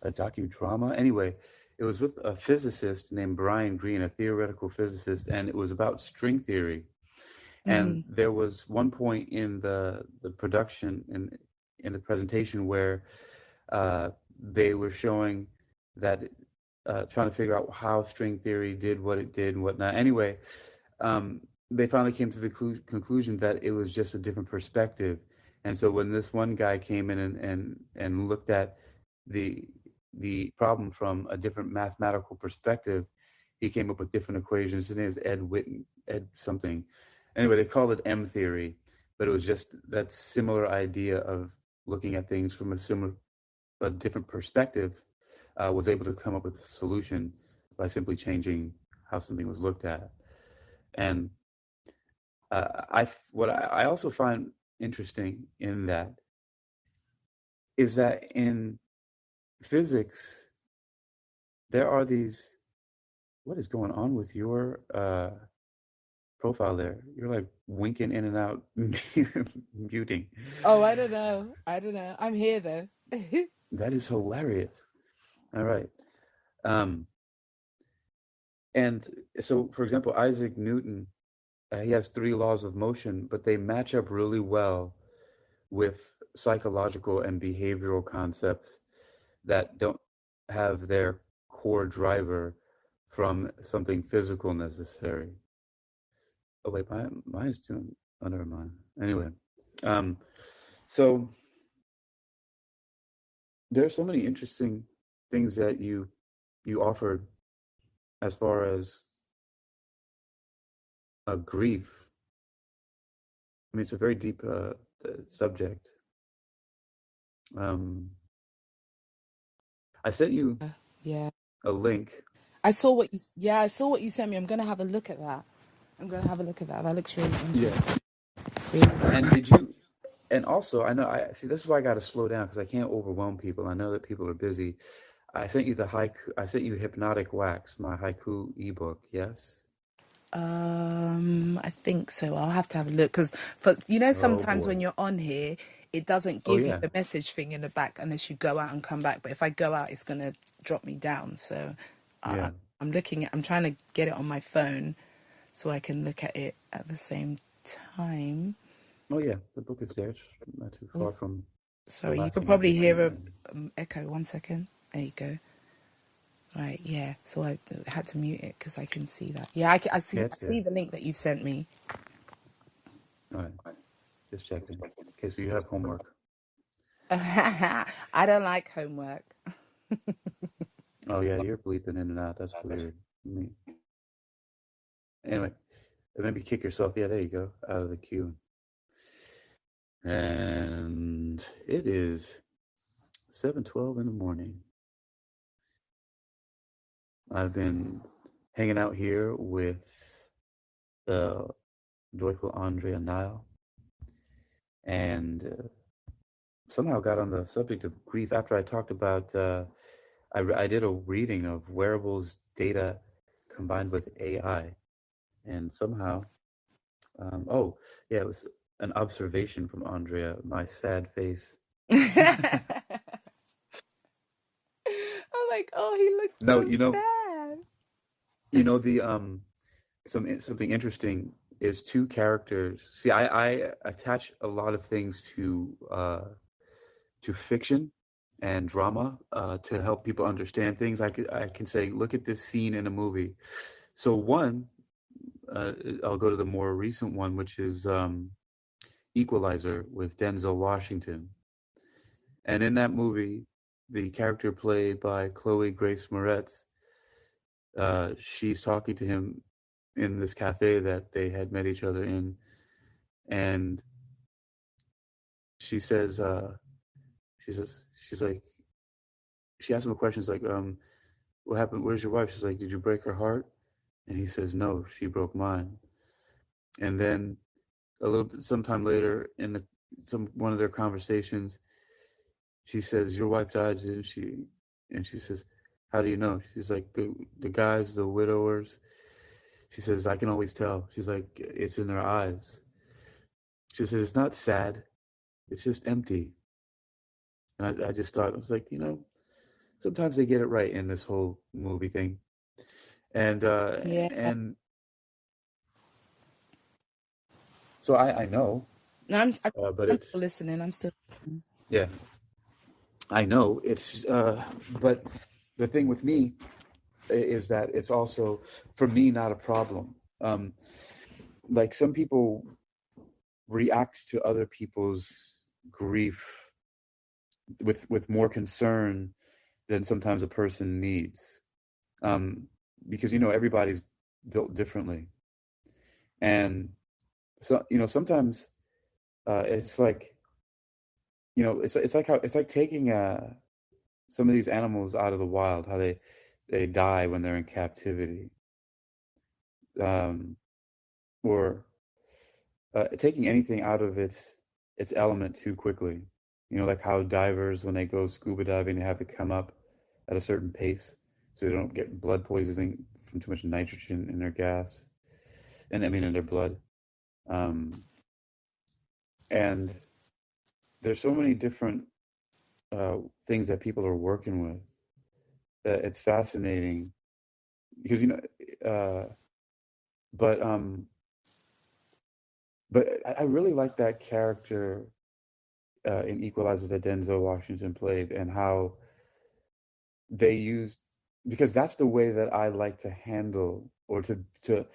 a docudrama. Anyway, it was with a physicist named Brian Greene, a theoretical physicist, and it was about string theory. And there was one point in the production, in the presentation, where they were showing that, trying to figure out how string theory did what it did and whatnot. Anyway, they finally came to the conclusion that it was just a different perspective. And so when this one guy came in and looked at the problem from a different mathematical perspective, he came up with different equations. His name is Ed something. Anyway, they called it M theory, but it was just that similar idea of looking at things from a different perspective, was able to come up with a solution by simply changing how something was looked at. And what I also find interesting in that is that in physics, there are these. What is going on with your profile there? You're like winking in and out, muting. Oh, I don't know. I'm here though. That is hilarious. All right. And so, for example, Isaac Newton, he has 3 laws of motion, but they match up really well with psychological and behavioral concepts that don't have their core driver from something physical necessary. Oh wait, mine is doing under mine. Anyway, so there are so many interesting things that you offered as far as grief. I mean, it's a very deep subject. I sent you a link. I saw what you sent me. I'm gonna have a look at that. That looks really interesting. Yeah. And did you? And also, I know. I see. This is why I got to slow down, because I can't overwhelm people. I know that people are busy. I sent you the haiku. I sent you Hypnotic Wax, my haiku ebook. Yes. I think so. I'll have to have a look, because sometimes when you're on here, it doesn't give you the message thing in the back unless you go out and come back. But if I go out, it's gonna drop me down. So I'm trying to get it on my phone so I can look at it at the same time. Oh yeah, the book is there. It's not too far from. Sorry, you can probably hear a echo. 1 second. There you go. Right, yeah. So I had to mute it because I can see that. Yeah, I see. I see the link that you've sent me. All right, just checking. Okay, so you have homework. I don't like homework. Oh yeah, you're bleeping in and out. That's weird. Anyway, maybe kick yourself. Yeah, there you go. Out of the queue. And it is 7:12 in the morning. I've been hanging out here with the joyful Aundrea Nyle, and somehow got on the subject of grief after I talked about. I did a reading of Wearables data combined with AI, and somehow, it was an observation from Aundrea, my sad face. I'm like, oh, he looked so sad. You know, something interesting is two characters. See, I attach a lot of things to fiction and drama to help people understand things. I can say, look at this scene in a movie. So one, I'll go to the more recent one, which is Equalizer with Denzel Washington. And in that movie, the character played by Chloe Grace Moretz, she's talking to him in this cafe that they had met each other in, and she says, she's like, she asks him a question. She's like, what happened? Where's your wife? She's like, did you break her heart? And he says, no, she broke mine. And then a little bit, sometime later in one of their conversations, she says, your wife died, didn't she? And she says, how do you know? She's like, the guys, the widowers. She says, I can always tell. She's like, it's in their eyes. She says, it's not sad. It's just empty. And I just thought, I was like, sometimes they get it right in this whole movie thing. And Yeah. and so I know, No, but I'm it's, still listening. I'm still listening. yeah, I know it's, but the thing with me is that it's also, for me, not a problem. Like some people react to other people's grief with more concern than sometimes a person needs, because everybody's built differently, and so sometimes it's like it's like taking some of these animals out of the wild, how they die when they're in captivity, um, or taking anything out of its element too quickly. Like how divers, when they go scuba diving, they have to come up at a certain pace so they don't get blood poisoning from too much nitrogen in their gas, and I mean in their blood. Um, and there's so many different things that people are working with that it's fascinating because uh, but but I really like that character in Equalizer that Denzel Washington played, and how they used, because that's the way that I like to handle, or to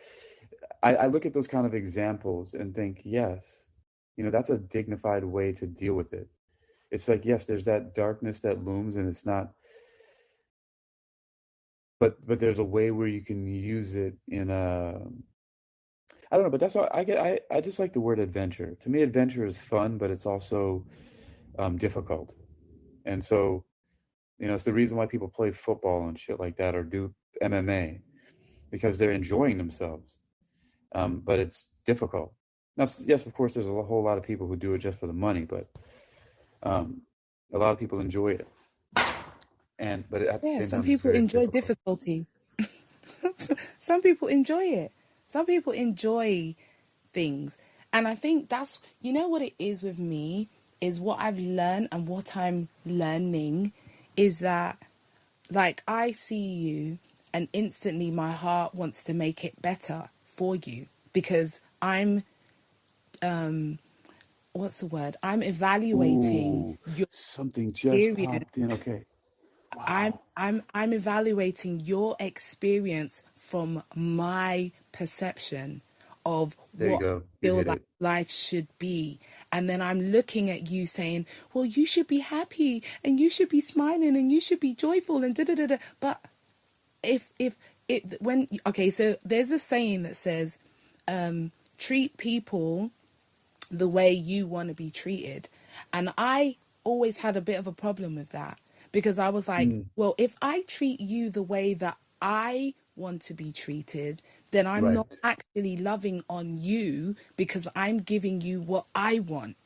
I look at those kind of examples and think, yes, that's a dignified way to deal with it. It's like, yes, there's that darkness that looms, and it's not, but there's a way where you can use it in a, I don't know, but that's all I get. I just like the word adventure. To me, adventure is fun, but it's also difficult. And so, it's the reason why people play football and shit like that, or do MMA, because they're enjoying themselves. But it's difficult. Now, yes, of course, there's a whole lot of people who do it just for the money, but um, a lot of people enjoy it. But at the Yeah, same some time, it's people very enjoy difficult. difficulty. Some people enjoy it. Some people enjoy things. And I think that's, what it is with me, is what I've learned and what I'm learning is that, like, I see you and instantly my heart wants to make it better for you because what's the word? I'm evaluating Ooh, your something just experience. popped in. Okay. I'm Wow. I'm I'm evaluating your experience from my perception of There you what go. I You feel hit like it. life should be. And then I'm looking at you saying, well, you should be happy and you should be smiling and you should be joyful and da da da da. But if it when okay, so there's a saying that says, treat people the way you want to be treated. And I always had a bit of a problem with that because I was like, Mm, well, if I treat you the way that I want to be treated, then I'm right. not actually loving on you because I'm giving you what I want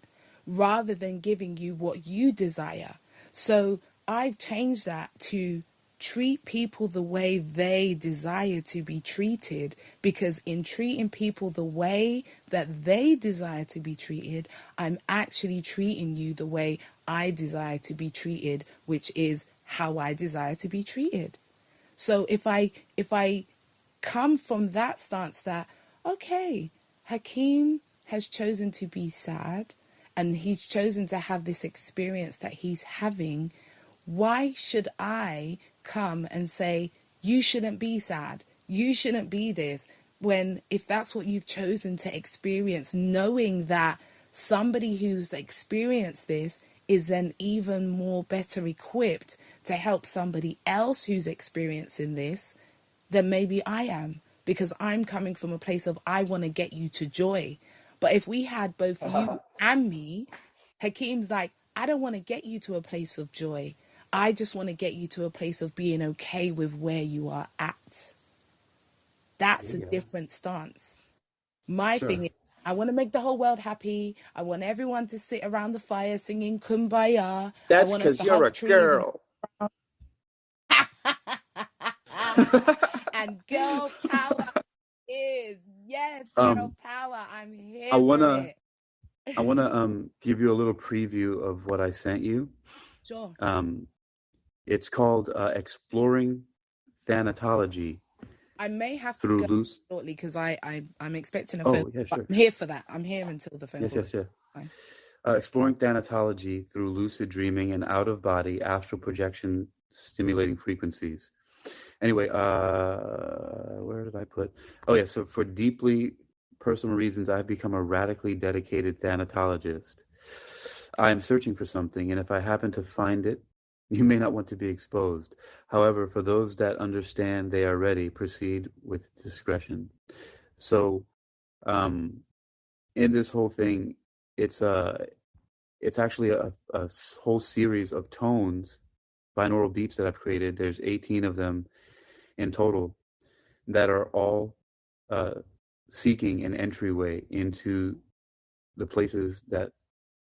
rather than giving you what you desire. So I've changed that to treat people the way they desire to be treated, because in treating people the way that they desire to be treated, I'm actually treating you the way I desire to be treated, which is how I desire to be treated. So if I come from that stance that, okay, Hakeem has chosen to be sad and he's chosen to have this experience that he's having. Why should I come and say, you shouldn't be sad, you shouldn't be this, when if that's what you've chosen to experience, knowing that somebody who's experienced this is then even more better equipped to help somebody else who's experiencing this than maybe I am, because I'm coming from a place of I want to get you to joy. But if we had both you and me, Hakeem's like, I don't want to get you to a place of joy. I just want to get you to a place of being okay with where you are at. That's a Yeah. different stance. My Sure. thing is, I want to make the whole world happy. I want everyone to sit around the fire singing Kumbaya. I That's want us because to you're a hug trees and girl. and girl power is, yes, girl um, power. I'm I here for wanna it. I wanna give you a little preview of what I sent you. Sure. Um, it's called Exploring Thanatology I may have to through go loose. shortly because I'm expecting a phone Oh call, yeah, but sure. I'm here for that. I'm here until the phone Yes, call yes, comes. yes. Fine. Exploring Thanatology through lucid dreaming and out of body astral projection stimulating frequencies. Anyway, where did I put? Oh yeah, so for deeply personal reasons, I've become a radically dedicated thanatologist. I am searching for something, and if I happen to find it, you may not want to be exposed. However, for those that understand they are ready, proceed with discretion. So, um, in this whole thing, it's it's actually a whole series of tones, binaural beats that I've created. There's 18 of them in total that are all uh, seeking an entryway into the places that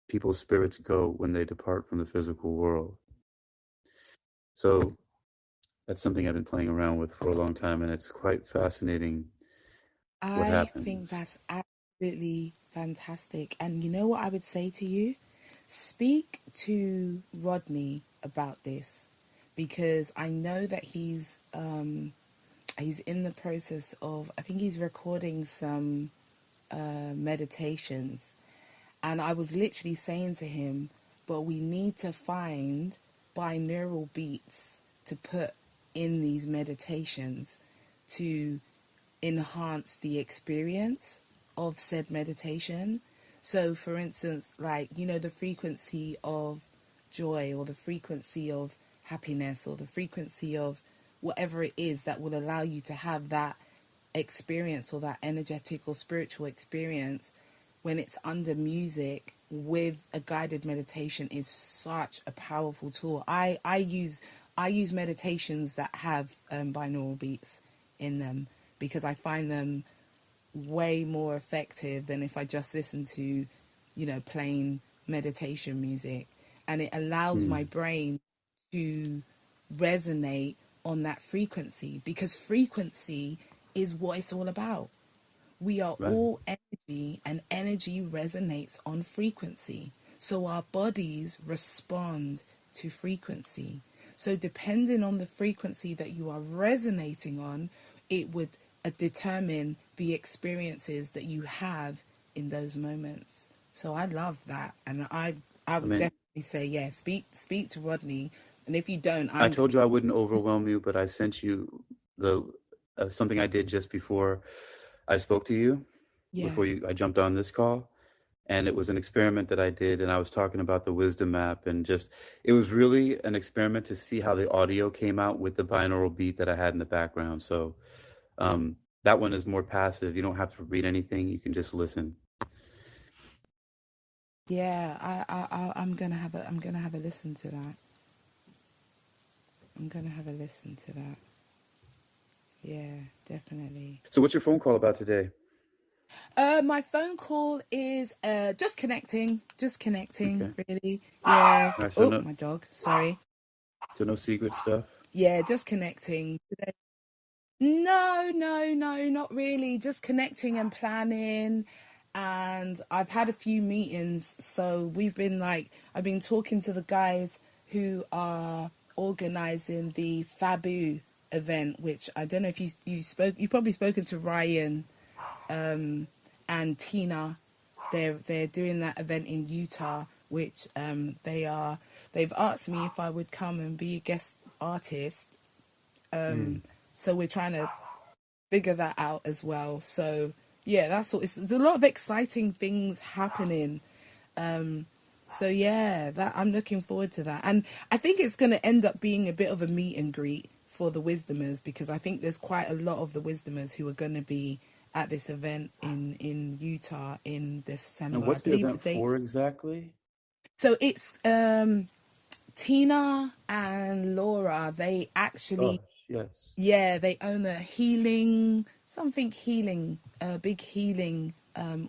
people's spirits go when they depart from the physical world. So that's something I've been playing around with for a long time, and it's quite fascinating what I think happens. that's absolutely fantastic. And you know what I would say to you? Speak to Rodney about this, because I know that he's in the process of, I think he's recording some meditations. And I was literally saying to him, but we need to find binaural beats to put in these meditations to enhance the experience of said meditation. So, for instance, like, the frequency of joy or the frequency of happiness or the frequency of whatever it is that will allow you to have that experience or that energetic or spiritual experience when it's under music with a guided meditation is such a powerful tool. I use meditations that have binaural beats in them because I find them way more effective than if I just listen to, plain meditation music. And it allows Hmm. my brain to resonate on that frequency, because frequency is what it's all about. We are Right. all energy, and energy resonates on frequency. So our bodies respond to frequency. So, depending on the frequency that you are resonating on, it would determine the experiences that you have in those moments. So, I love that, and I I would mean, definitely say, yeah, speak to Rodney, and if you don't, I I'm told you I wouldn't overwhelm you, but I sent you the something I did just before I spoke to you, yeah. before I jumped on this call. And it was an experiment that I did, and I was talking about the wisdom map, and just it was really an experiment to see how the audio came out with the binaural beat that I had in the background. So that one is more passive. You don't have to read anything. You can just listen. Yeah, I'm gonna have a listen to that. I'm gonna have a listen to that. Yeah, definitely. So what's your phone call about today? My phone call is just connecting, Okay. really. Yeah. All right. Oh, my dog. Sorry. So no secret stuff. Yeah, just connecting. No, no, no, not really. Just connecting and planning. And I've had a few meetings. So I've been talking to the guys who are organizing the FABU event, which I don't know if you've probably spoken to Ryan and Tina. They're doing that event in Utah, which they've asked me if I would come and be a guest artist. So we're trying to figure that out as well. So yeah, that's all. There's a lot of exciting things happening. So yeah, that I'm looking forward to that, and I think it's going to end up being a bit of a meet and greet for the Wisdomers, because I think there's quite a lot of the Wisdomers who are going to be at this event in Utah in And December. I what's the believe the event dates. for exactly? So it's Tina and Laura. They Oh, actually, yes. yeah, they own a big healing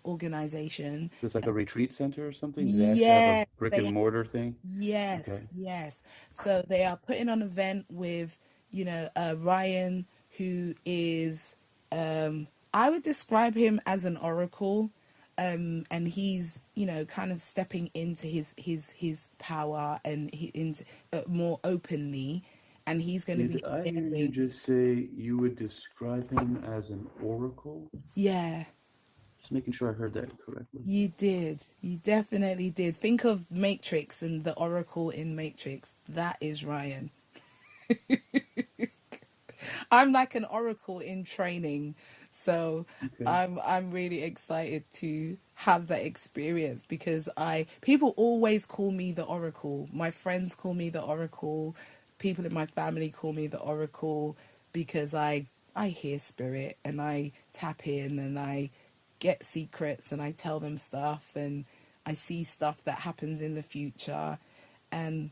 organization. So it's like a retreat center or something? Do they actually have a Yeah, brick and they mortar thing? yes, Okay. yes. So they are putting on an event with, Ryan, who is, I would describe him as an oracle, and he's, kind of stepping into his power and into more openly, and he's going to be Did I hear you sharing. just say you would describe him as an oracle? Yeah, Just making sure I heard that correctly. you did. You definitely did. Think of Matrix and the oracle in Matrix. That is Ryan. I'm like an oracle in training, so Okay. I'm really excited to have that experience, because I people always call me the oracle. My friends call me the oracle. People in my family call me the oracle, because I hear spirit and I tap in and I get secrets and I tell them stuff, and I see stuff that happens in the future, and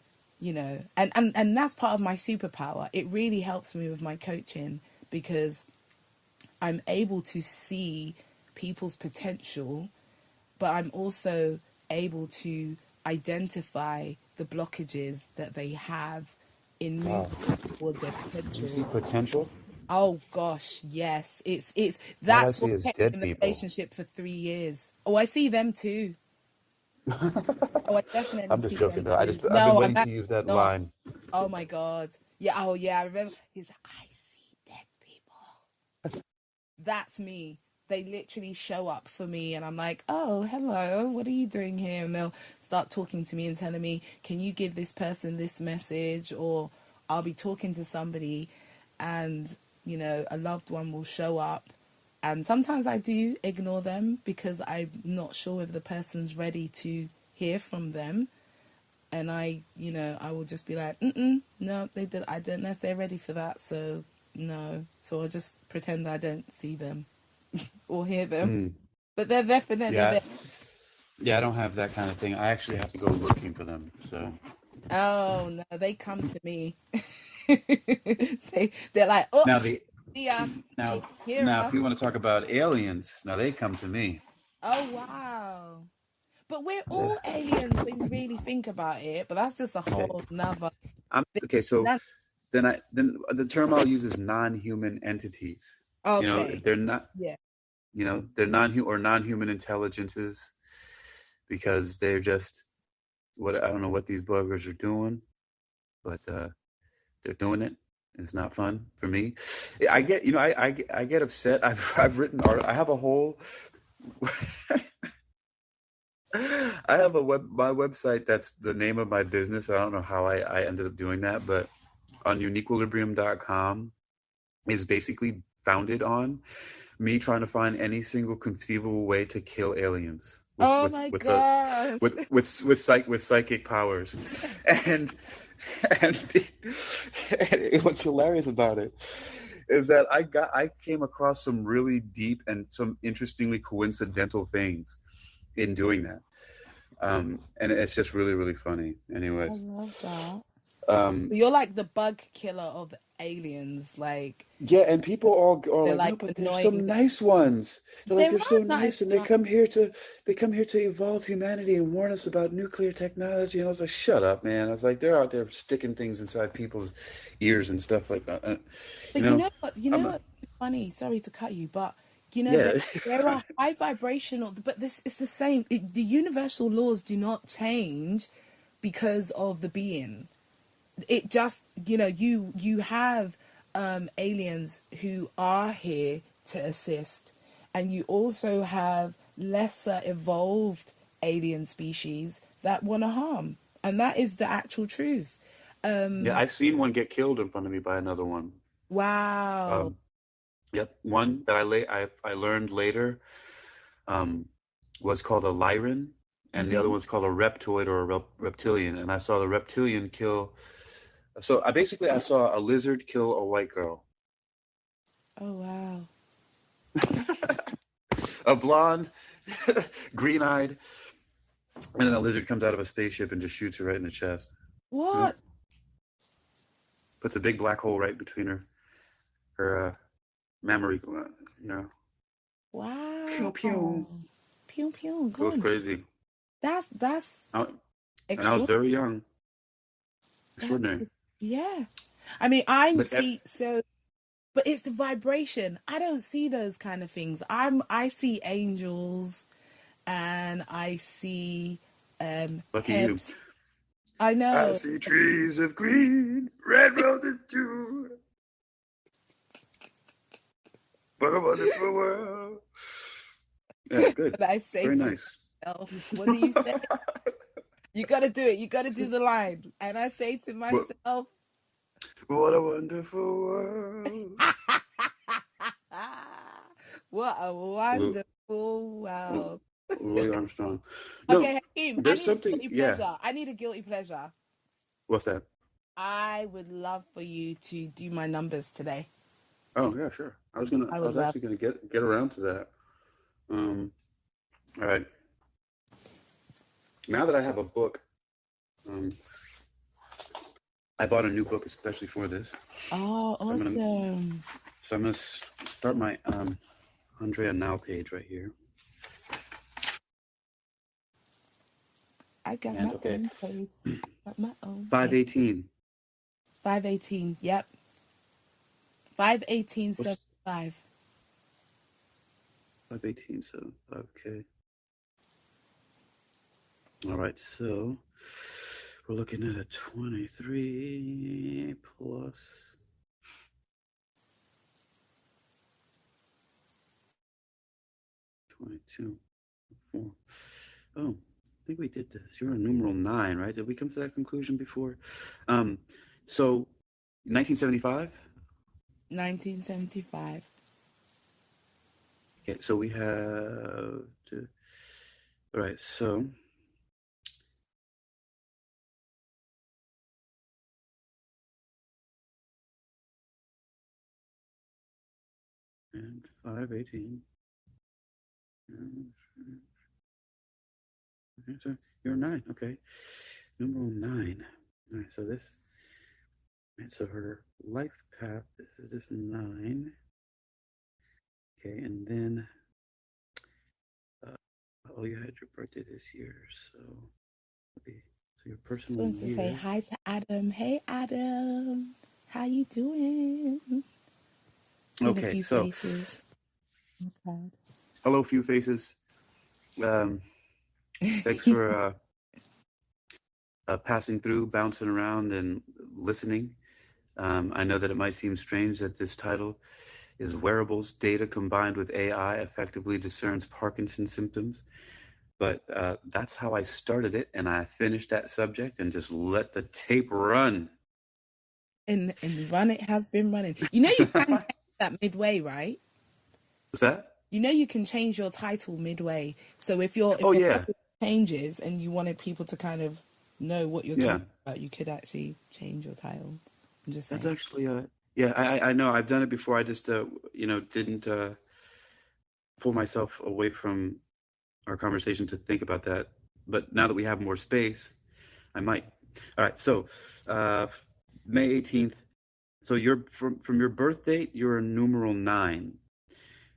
and that's part of my superpower. It really helps me with my coaching, because I'm able to see people's potential, but I'm also able to identify the blockages that they have in moving Wow. towards their You see potential. potential? Oh gosh, yes. It's All I that's see what is kept me dead in the people. relationship for 3 years. Oh, I see them too. Oh, I definitely I'm just see joking them though. too. I've been No, I'm waiting to actually use that not. line. Oh my God. Yeah, oh yeah, I remember. He's like, I see dead people. That's me. They literally show up for me, and I'm like, oh, hello, what are you doing here? And they'll start talking to me and telling me, can you give this person this message? Or I'll be talking to somebody, and, a loved one will show up. And sometimes I do ignore them because I'm not sure if the person's ready to hear from them. And I will just be like, no, they did. I don't know if they're ready for that. So no. So I'll just pretend I don't see them or hear them, Mm. but they're definitely Yeah. there. Yeah, I don't have that kind of thing. I actually have to go looking for them. So Oh no, they come to me. They're like, oh, now she the can see us, she now can hear now if us. you want to talk about aliens, now they come to me. Oh wow. But we're Yeah. all aliens when you really think about it. But that's just a Okay. whole nother I'm thing. okay. So That- then the term I'll use is non-human entities. okay. They're not. Yeah. They're non-human intelligences because they're just what I don't know what these buggers are doing, but they're doing it. It's not fun for me. I get, I get upset. I've written art. I have a whole. I have my website. That's the name of my business. I don't know how I ended up doing that, but on UniquilibriuM.com is basically founded on me trying to find any single conceivable way to kill aliens Oh my gosh. with psychic powers, and and, and what's hilarious about it is that I came across some really deep and some interestingly coincidental things in doing that, and it's just really really funny. I Anyways, love that. um, So you're like the bug killer of aliens. Like yeah, and people all are they're like, like no, but there's annoying some them. nice ones. They're like, There they're so are nice, nice and ones. they come here to evolve humanity and warn us about nuclear technology. And I was like, shut up, man. I was like, they're out there sticking things inside people's ears and stuff like that. But You you know, know what? You I'm know a, what's funny? Sorry to cut you, but yeah, there are high vibrational. But this it's the same. The universal laws do not change because of the being. It just you have aliens who are here to assist, and you also have lesser evolved alien species that want to harm, and that is the actual truth. Yeah, I seen one get killed in front of me by another one. Wow. Um, yep, one that I learned later was called a lyran, and the other Hmm. one's called a reptoid or a reptilian. And I saw the reptilian kill. So I saw a lizard kill a white girl, Oh wow. a blonde, green-eyed, and then a lizard comes out of a spaceship and just shoots her right in the chest. Yep. What? Puts a big black hole right between her mammary gland. You pew Wow. pew. Pew pew. It was Gone. crazy. That's And I was extraordinary. very young. That, Extraordinary. yeah. I mean, I'm But see so, but it's the vibration. I don't see those kind of things. I see angels, and I see lucky you. heads. I I know. see trees of green, red roses too. What a wonderful world. Yeah, good. But I say Very to nice. myself, what do you say? You got to do it. You got to do the line. And I say to What, myself, what a wonderful world. what a wonderful world. Louis Armstrong. No, Okay, Hakeem, I there's need a something. guilty Yeah. pleasure. I need a guilty pleasure. What's that? I would love for you to do my numbers today. Oh yeah, sure. I I would was love. actually gonna get around to that. All right. Now that I have a book, um, I bought a new book especially for this. Oh, So awesome. I'm gonna start my Aundrea Nyle page right here. I got And my okay, own page. Got my own page. 518. 518. Yep. 518.75. 518.75. Okay. All right. So we're looking at a 23 plus 22. 4. Oh, I think we did this. You're a numeral 9, right? Did we come to that conclusion before? So 1975. 1975. Okay, so we have to. All right, so and 518. So you're 9. Okay, numeral 9. All right, so this. Right, so her life path. This is 9. Okay, and then oh, you had your birthday this year, so your Just personal wanted to say year. hi to Adam. Hey, Adam. How you doing? Seen a Okay, few so faces. Okay. hello, few faces. Um, Thanks for passing through, bouncing around, and listening. I know that it might seem strange that this title is Wearables Data Combined with AI Effectively Discerns Parkinson Symptoms, but that's how I started it, and I finished that subject and just let the tape run. And run it has been running. You know you can change that midway, right? What's that? You know you can change your title midway. So if your Oh yeah, topic changes and you wanted people to kind of know what you're yeah. talking about, you could actually change your title. I'm just That's saying. actually yeah. I know I've done it before. I just didn't pull myself away from our conversation to think about that. But now that we have more space, I might. All right. So, uh, May 18th. So you're from your birth date. You're a numeral 9,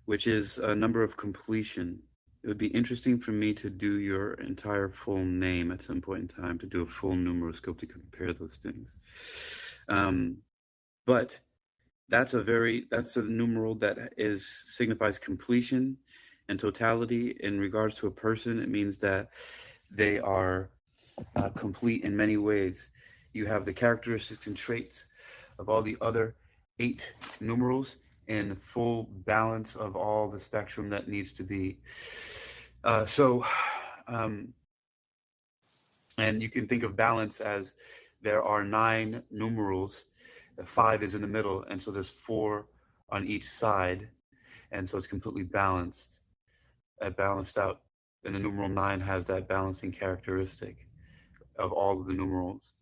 which is a number of completion. It would be interesting for me to do your entire full name at some point in time to do a full numeroscope to compare those things. But that's a numeral that signifies completion and totality. In regards to a person, it means that they are complete in many ways. You have the characteristics and traits of all the other 8 numerals in full balance of all the spectrum that needs to be. And you can think of balance as there are 9 numerals, 5 is in the middle, and so there's 4 on each side, and so it's completely balanced, balanced out. And the numeral 9 has that balancing characteristic of all of the numerals.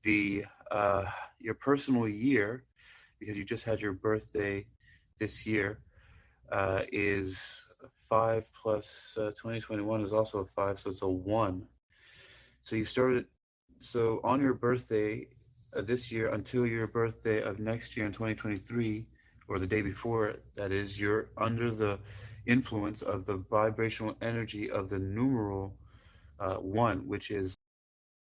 Your personal year, because you just had your birthday this year, is 5 plus 2021 is also a 5, so it's a 1. So you started, so on your birthday this year until your birthday of next year in 2023, or the day before, that is, you're under the influence of the vibrational energy of the numeral 1, which is